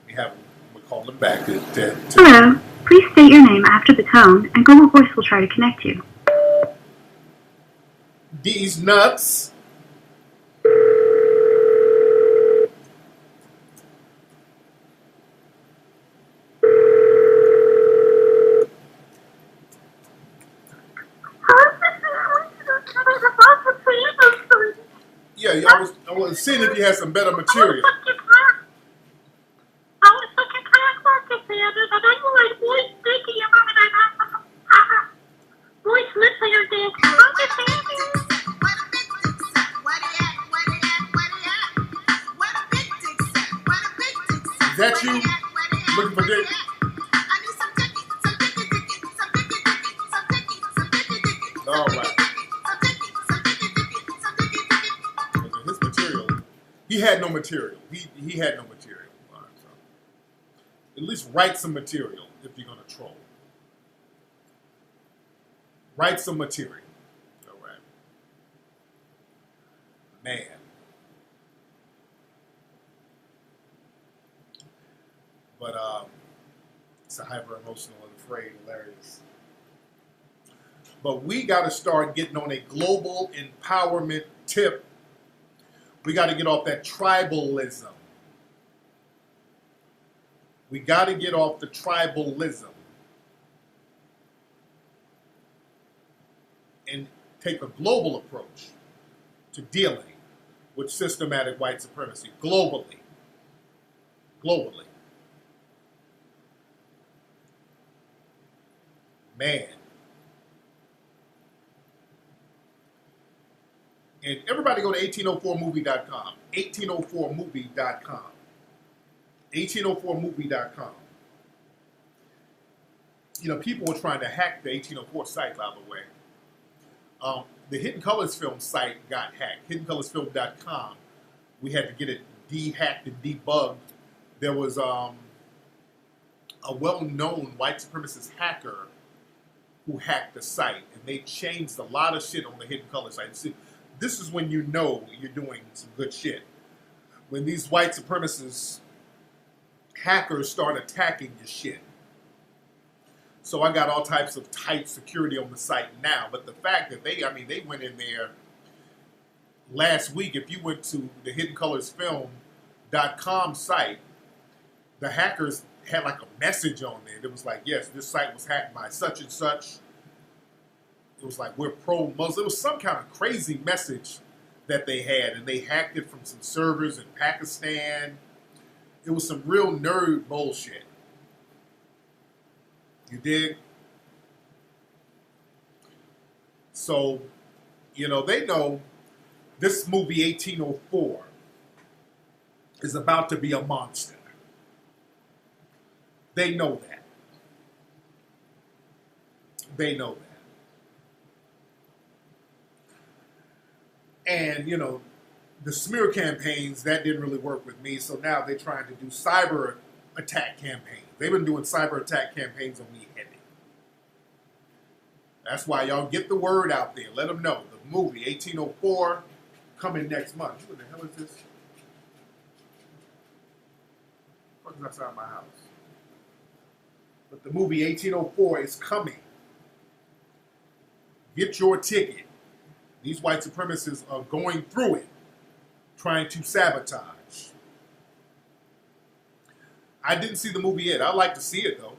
me have him. We'll call him back. Hello. Please state your name after the tone, and Google Voice will try to connect you. These nuts. Yeah, I was seeing if you had some better material. Is that you looking for dick? All right. His material. He had no material. He had no material. All right, so at least write some material if you're gonna troll. Write some material. All right. Man. But it's a hyper emotional and afraid, hilarious. But we got to start getting on a global empowerment tip. We got to get off that tribalism. We got to get off the tribalism and take a global approach to dealing with systematic white supremacy globally. Globally. Man. And everybody go to 1804movie.com. 1804movie.com. 1804movie.com. people were trying to hack the 1804 site, by the way. The Hidden Colors Film site got hacked, hiddencolorsfilm.com. We had to get it de-hacked and debugged. There was a well-known white supremacist hacker who hacked the site, and they changed a lot of shit on the Hidden Colors site. See, this is when you know you're doing some good shit. When these white supremacist hackers start attacking your shit. So I got all types of tight security on the site now. But the fact that they went in there last week. If you went to the hiddencolorsfilm.com site, the hackers had like a message on there. It was like, yes, this site was hacked by such and such. It was like, we're pro-Muslim. It was some kind of crazy message that they had, and they hacked it from some servers in Pakistan. It was some real nerd bullshit. You dig? So, they know this movie 1804 is about to be a monster. They know that. They know that. And, the smear campaigns, that didn't really work with me, so now they're trying to do cyber attack campaigns. They've been doing cyber attack campaigns on me heavy. That's why y'all get the word out there. Let them know. The movie, 1804, coming next month. What the hell is this? What is outside my house? But the movie 1804 is coming. Get your ticket. These white supremacists are going through it, trying to sabotage. I didn't see the movie yet. I'd like to see it, though.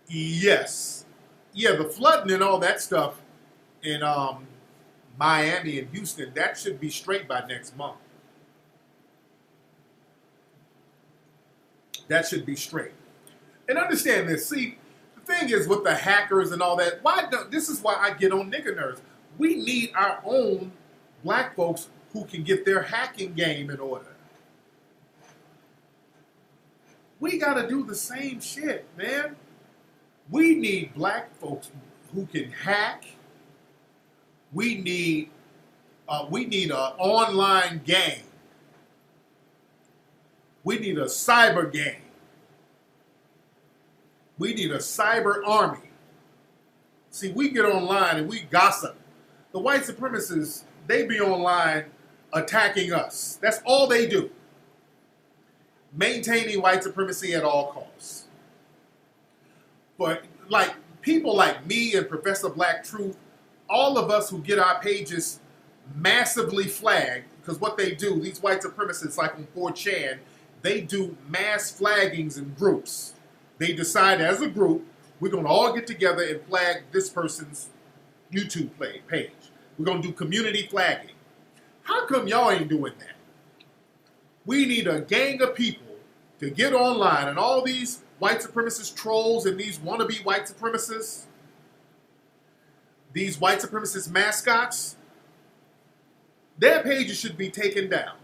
Yes. Yeah, the flooding and all that stuff in Miami and Houston, that should be straight by next month. That should be straight. And understand this. See, the thing is with the hackers and all that, this is why I get on nigger nerves. We need our own black folks who can get their hacking game in order. We got to do the same shit, man. We need black folks who can hack. We need an online gang. We need a cyber gang. We need a cyber army. See, we get online and we gossip. The white supremacists, they be online attacking us. That's all they do. Maintaining white supremacy at all costs. But like people like me and Professor Black Truth, all of us who get our pages massively flagged, because what they do, these white supremacists like on 4chan, they do mass flaggings in groups. They decide as a group, we're going to all get together and flag this person's YouTube page. We're going to do community flagging. How come y'all ain't doing that? We need a gang of people to get online, and all these white supremacist trolls and these wannabe white supremacists, these white supremacist mascots, their pages should be taken down.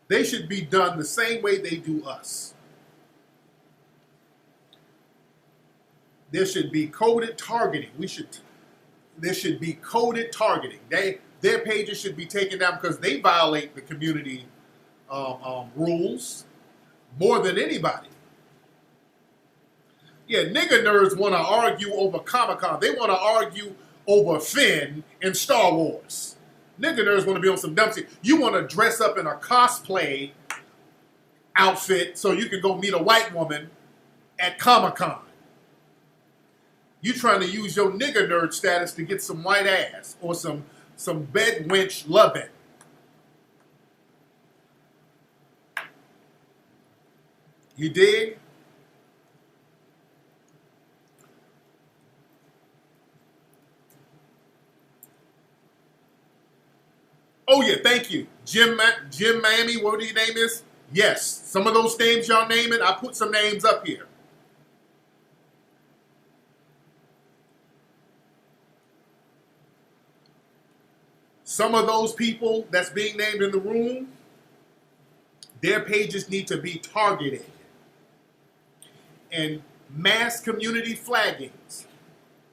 They should be done the same way they do us. There should be coded targeting. There should be coded targeting. Their pages should be taken down because they violate the community rules more than anybody. Yeah, nigger nerds want to argue over Comic-Con. They want to argue over Finn and Star Wars. Nigger nerds want to be on some dumb shit. You want to dress up in a cosplay outfit so you can go meet a white woman at Comic-Con. You trying to use your nigger nerd status to get some white ass or some bed wench loving. You dig? Oh yeah, thank you. Jim Miami, whatever your name is. Yes, some of those names y'all naming, I put some names up here. Some of those people that's being named in the room, Their pages need to be targeted. And mass community flaggings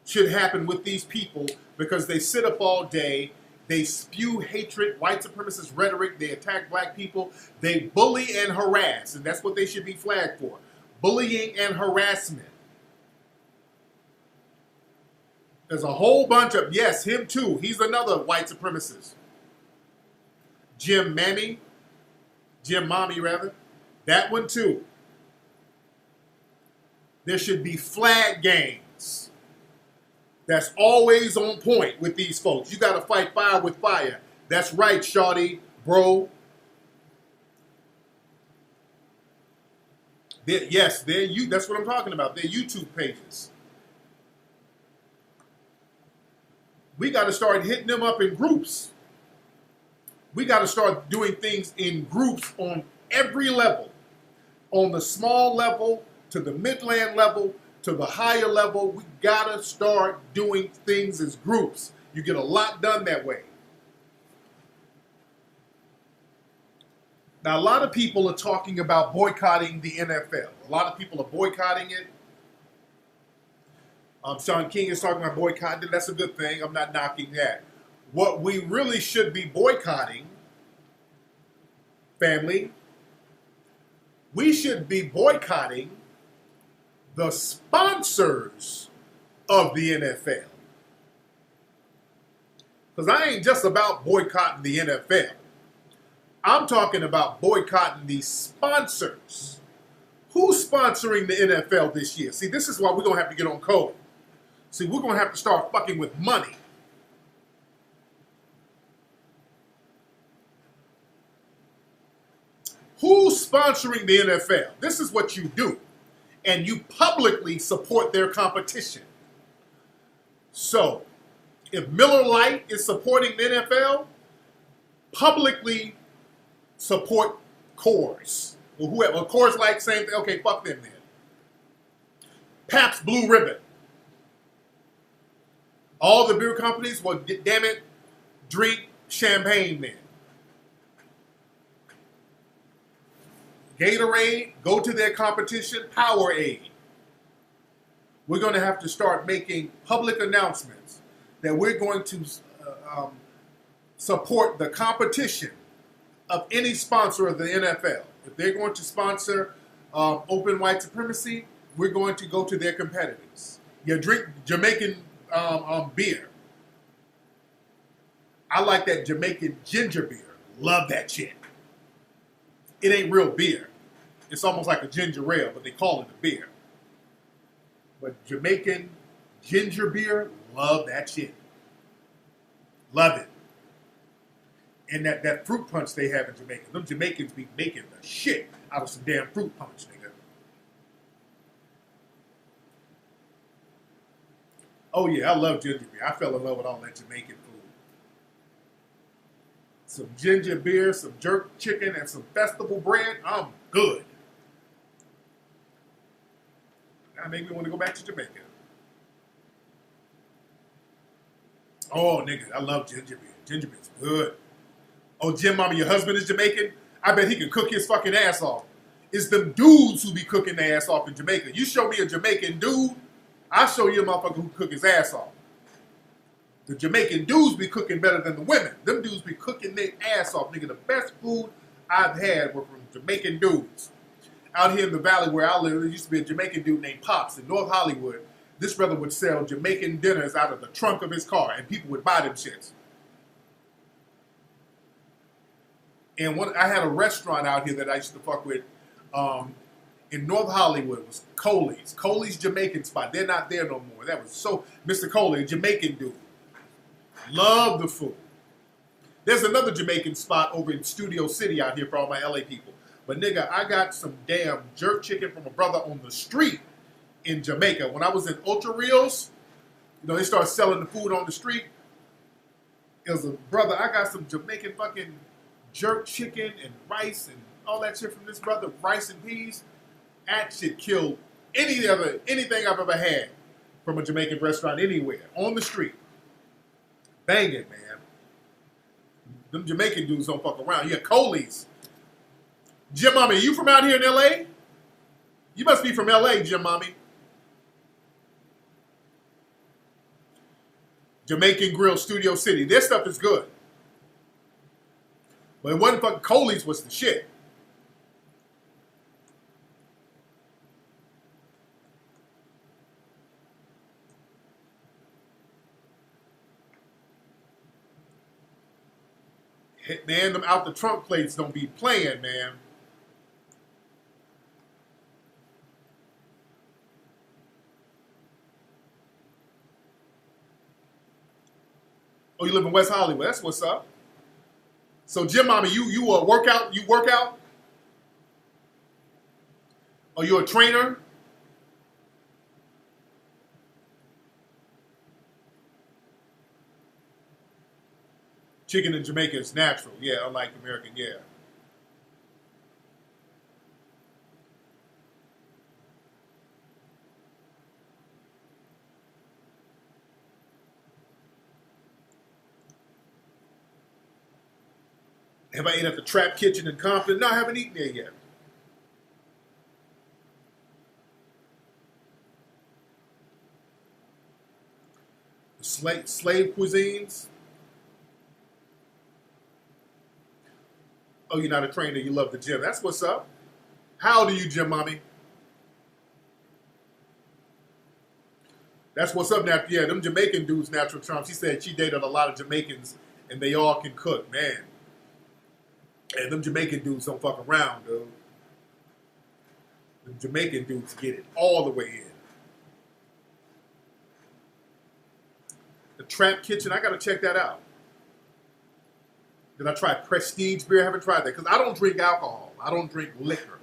should happen with these people because they sit up all day, they spew hatred, white supremacist rhetoric, they attack black people, they bully and harass, and that's what they should be flagged for. Bullying and harassment. There's a whole bunch of, yes, him too, he's another white supremacist. Jim Mommy rather, that one too. There should be flag gangs. That's always on point with these folks. You got to fight fire with fire. That's right, shawty, bro. Yes, that's what I'm talking about. They're YouTube pages. We got to start hitting them up in groups. We got to start doing things in groups on every level. On the small level, to the midland level, to the higher level, we gotta start doing things as groups. You get a lot done that way. Now, a lot of people are talking about boycotting the NFL. A lot of people are boycotting it. Sean King is talking about boycotting it. That's a good thing. I'm not knocking that. What we really should be boycotting, family, we should be boycotting the sponsors of the NFL. Because I ain't just about boycotting the NFL. I'm talking about boycotting the sponsors. Who's sponsoring the NFL this year? See, this is why we're going to have to get on code. See, we're going to have to start fucking with money. Who's sponsoring the NFL? This is what you do. And you publicly support their competition. So, if Miller Lite is supporting the NFL, publicly support Coors. Or whoever. Coors Light, same thing. Okay, fuck them then. Pabst Blue Ribbon. All the beer companies, well, damn it, drink champagne then. Gatorade, go to their competition, Powerade. We're going to have to start making public announcements that we're going to support the competition of any sponsor of the NFL. If they're going to sponsor open white supremacy, we're going to go to their competitors. You drink Jamaican beer. I like that Jamaican ginger beer. Love that shit. It ain't real beer. It's almost like a ginger ale, but they call it a beer. But Jamaican ginger beer, love that shit. Love it. And that fruit punch they have in Jamaica. Them Jamaicans be making the shit out of some damn fruit punch, nigga. Oh yeah, I love ginger beer. I fell in love with all that Jamaican food. Some ginger beer, some jerk chicken, and some festival bread. I'm good. Now make me want to go back to Jamaica. Oh, nigga, I love ginger beer. Ginger beer's good. Oh, Jim Mama, your husband is Jamaican? I bet he can cook his fucking ass off. It's them dudes who be cooking their ass off in Jamaica. You show me a Jamaican dude, I'll show you a motherfucker who cook his ass off. The Jamaican dudes be cooking better than the women. Them dudes be cooking their ass off. Nigga, the best food I've had were from Jamaican dudes. Out here in the valley where I live, there used to be a Jamaican dude named Pops in North Hollywood. This brother would sell Jamaican dinners out of the trunk of his car, and people would buy them shits. And I had a restaurant out here that I used to fuck with in North Hollywood. It was Coley's. Coley's Jamaican spot. They're not there no more. That was so... Mr. Coley, a Jamaican dude. Love the food. There's another Jamaican spot over in Studio City out here for all my LA people. But nigga, I got some damn jerk chicken from a brother on the street in Jamaica. When I was in Ultra Reels, you know, they started selling the food on the street. It was a brother, I got some Jamaican fucking jerk chicken and rice and all that shit from this brother, rice and peas. That shit killed anything I've ever had from a Jamaican restaurant anywhere, on the street. Bang it, man. Them Jamaican dudes don't fuck around. Yeah, Coley's. Jim Mommy, you from out here in LA? You must be from LA, Jim Mommy. Jamaican Grill, Studio City. Their stuff is good. But it wasn't fucking Coley's was the shit. Man, them out the trunk plates don't be playing, man. Oh, you live in West Hollywood. That's what's up. So, Jim Mommy, you work out? You work out? Are you a trainer? Chicken in Jamaica is natural. Yeah, unlike American, yeah. Have I ate at the Trap Kitchen in Compton? No, I haven't eaten there yet. Slave cuisines? Oh, you're not a trainer, you love the gym. That's what's up. How old are you, Jim Mommy? That's what's up now. Yeah, them Jamaican dudes, natural charms. She said she dated a lot of Jamaicans and they all can cook, man. And them Jamaican dudes don't fuck around, dude. The Jamaican dudes get it all the way in. The Trap Kitchen, I gotta check that out. Did I try Prestige beer? I haven't tried that because I don't drink alcohol. I don't drink liquor.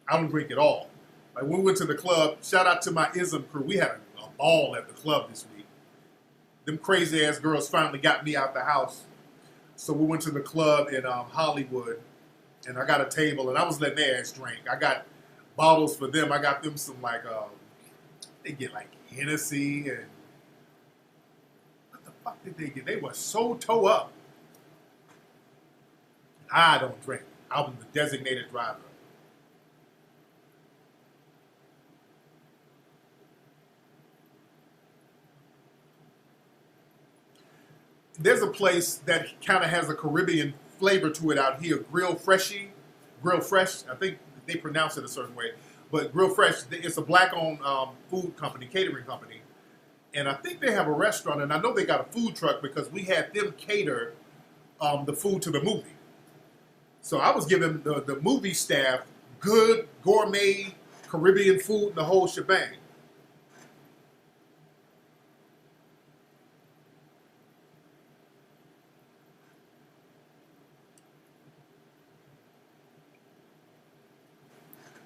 I don't drink at all. Like when we went to the club, shout out to my ISM crew. We had a ball at the club this week. Them crazy ass girls finally got me out the house. So we went to the club in Hollywood, and I got a table, and I was letting their ass drink. I got bottles for them. I got them some like they get like Hennessy and what the fuck did they get? They were so toe up. I don't drink. I'm the designated driver. There's a place that kind of has a Caribbean flavor to it out here, Grill Fresh. I think they pronounce it a certain way, but Grill Fresh, it's a black-owned food company, catering company, and I think they have a restaurant, and I know they got a food truck because we had them cater the food to the movie. So I was giving the movie staff good gourmet Caribbean food and the whole shebang.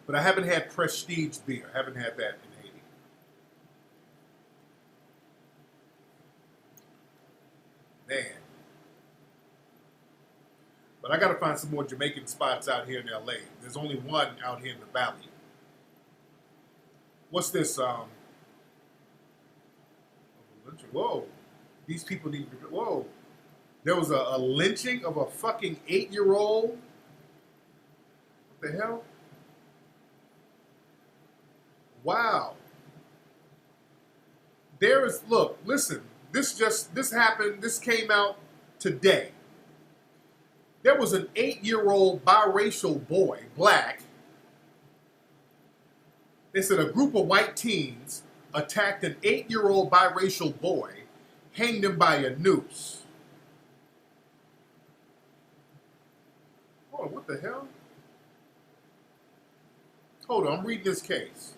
But I haven't had Prestige beer. I haven't had that in Haiti. Man. But I got to find some more Jamaican spots out here in LA. There's only one out here in the valley. What's this? Whoa. These people need to be... Whoa. There was a lynching of a fucking 8-year-old. What the hell? Wow. There is... Look, listen. This happened. This came out today. There was an 8-year-old biracial boy, black. They said a group of white teens attacked an 8-year-old biracial boy, hanged him by a noose. Oh, what the hell? Hold on, I'm reading this case.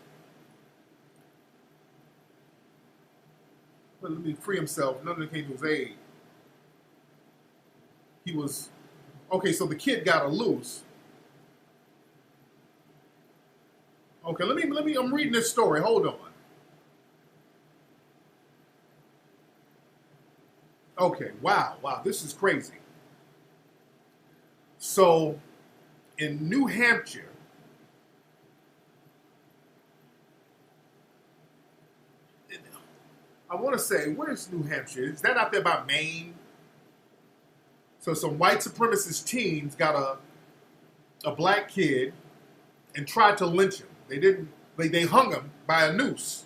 Well, let me free himself. None of them came to his aid. He was... Okay, so the kid got a loose. Okay, let me, I'm reading this story. Hold on. Okay, wow, this is crazy. So, in New Hampshire, I want to say, where's New Hampshire? Is that out there by Maine? So some white supremacist teens got a black kid and tried to lynch him. They didn't. They hung him by a noose.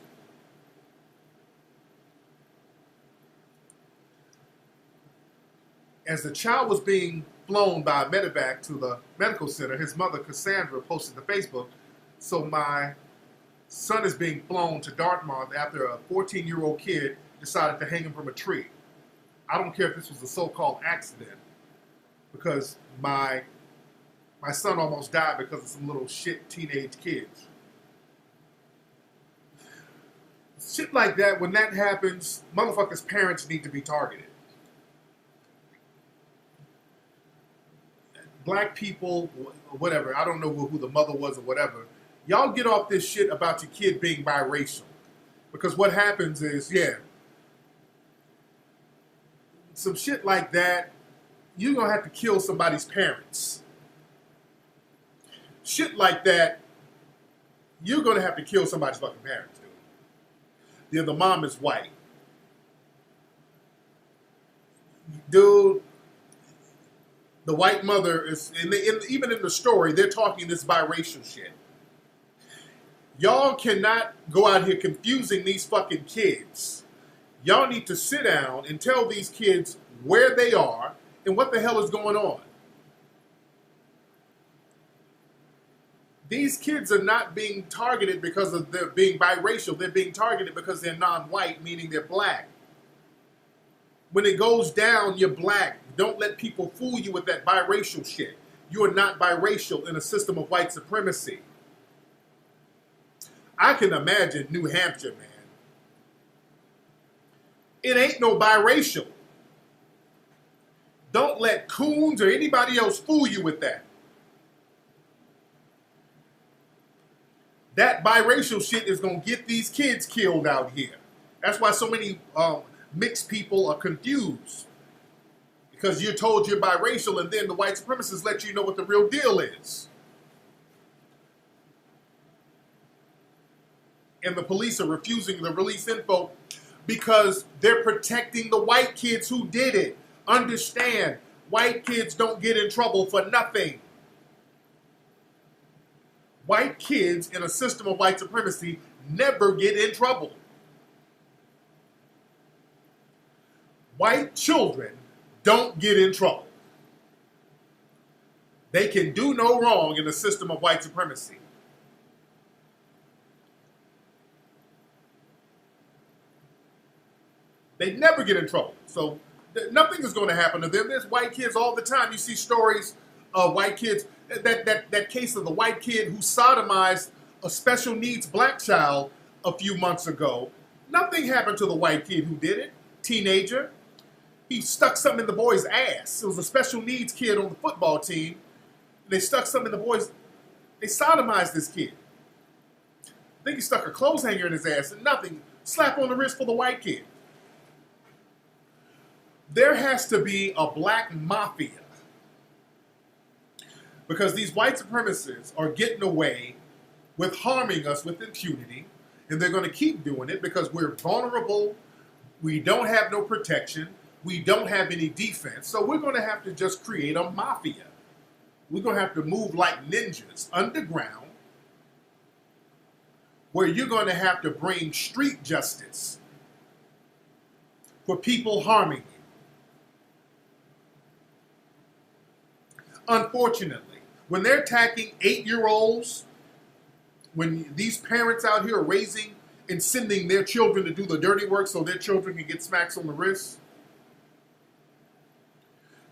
As the child was being flown by a medevac to the medical center, his mother, Cassandra, posted to Facebook, "So my son is being flown to Dartmouth after a 14-year-old kid decided to hang him from a tree. I don't care if this was a so-called accident, because my son almost died because of some little shit teenage kids." Shit like that, when that happens, motherfuckers' parents need to be targeted. Black people, whatever, I don't know who the mother was or whatever, y'all get off this shit about your kid being biracial. Because what happens is, some shit like that, you're going to have to kill somebody's parents. Shit like that, you're going to have to kill somebody's fucking parents, dude. The mom is white. Dude, the white mother is, even in the story, they're talking this biracial shit. Y'all cannot go out here confusing these fucking kids. Y'all need to sit down and tell these kids where they are and what the hell is going on. These kids are not being targeted because of their being biracial. They're being targeted because they're non-white, meaning they're black. When it goes down, you're black. Don't let people fool you with that biracial shit. You are not biracial in a system of white supremacy. I can imagine New Hampshire, man. It ain't no biracial. Don't let Coons or anybody else fool you with that. That biracial shit is going to get these kids killed out here. That's why so many mixed people are confused. Because you're told you're biracial and then the white supremacists let you know what the real deal is. And the police are refusing to release info because they're protecting the white kids who did it. Understand, white kids don't get in trouble for nothing. White kids in a system of white supremacy never get in trouble. White children don't get in trouble. They can do no wrong in a system of white supremacy. They never get in trouble. So nothing is going to happen to them. There's white kids all the time. You see stories of white kids. That case of the white kid who sodomized a special needs black child a few months ago. Nothing happened to the white kid who did it. Teenager. He stuck something in the boy's ass. It was a special needs kid on the football team. They stuck something in the boy's... They sodomized this kid. I think he stuck a clothes hanger in his ass and nothing. Slap on the wrist for the white kid. There has to be a black mafia. Because these white supremacists are getting away with harming us with impunity. And they're going to keep doing it because we're vulnerable. We don't have no protection. We don't have any defense. So we're going to have to just create a mafia. We're going to have to move like ninjas underground, where you're going to have to bring street justice for people harming you. Unfortunately, when they're attacking 8-year-olds, when these parents out here are raising and sending their children to do the dirty work so their children can get smacks on the wrist,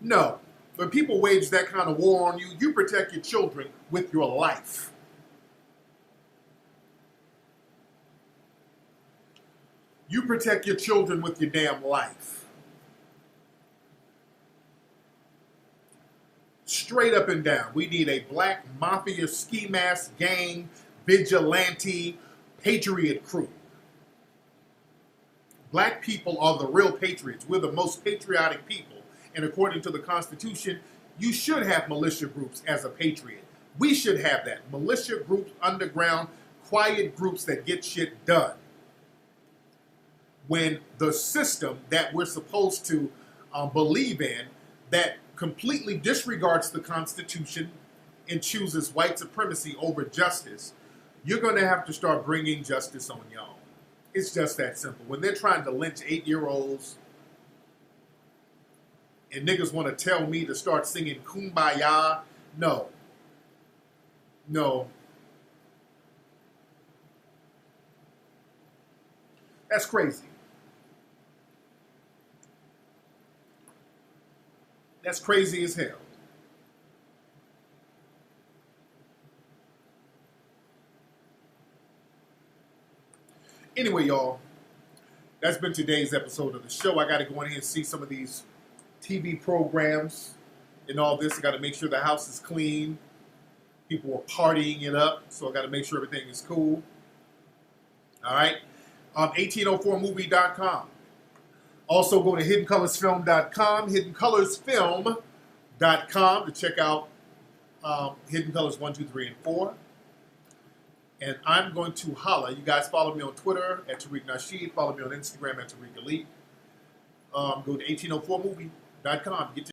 no. When people wage that kind of war on you, you protect your children with your life. You protect your children with your damn life. Straight up and down. We need a black mafia ski mask gang, vigilante, patriot crew. Black people are the real patriots. We're the most patriotic people. And according to the Constitution, you should have militia groups as a patriot. We should have that. Militia groups, underground, quiet groups that get shit done. When the system that we're supposed to believe in, that completely disregards the Constitution, and chooses white supremacy over justice, you're going to have to start bringing justice on your own. It's just that simple. When they're trying to lynch 8-year-olds and niggas want to tell me to start singing Kumbaya, no. No. That's crazy. That's crazy as hell. Anyway, y'all, that's been today's episode of the show. I got to go in here and see some of these TV programs and all this. I got to make sure the house is clean. People are partying it up, so I got to make sure everything is cool. All right. 1804movie.com. Also go to hiddencolorsfilm.com, hiddencolorsfilm.com to check out Hidden Colors 1, 2, 3, and 4. And I'm going to holla. You guys follow me on Twitter at Tariq Nasheed. Follow me on Instagram at Tariq Elite. Go to 1804movie.com. Get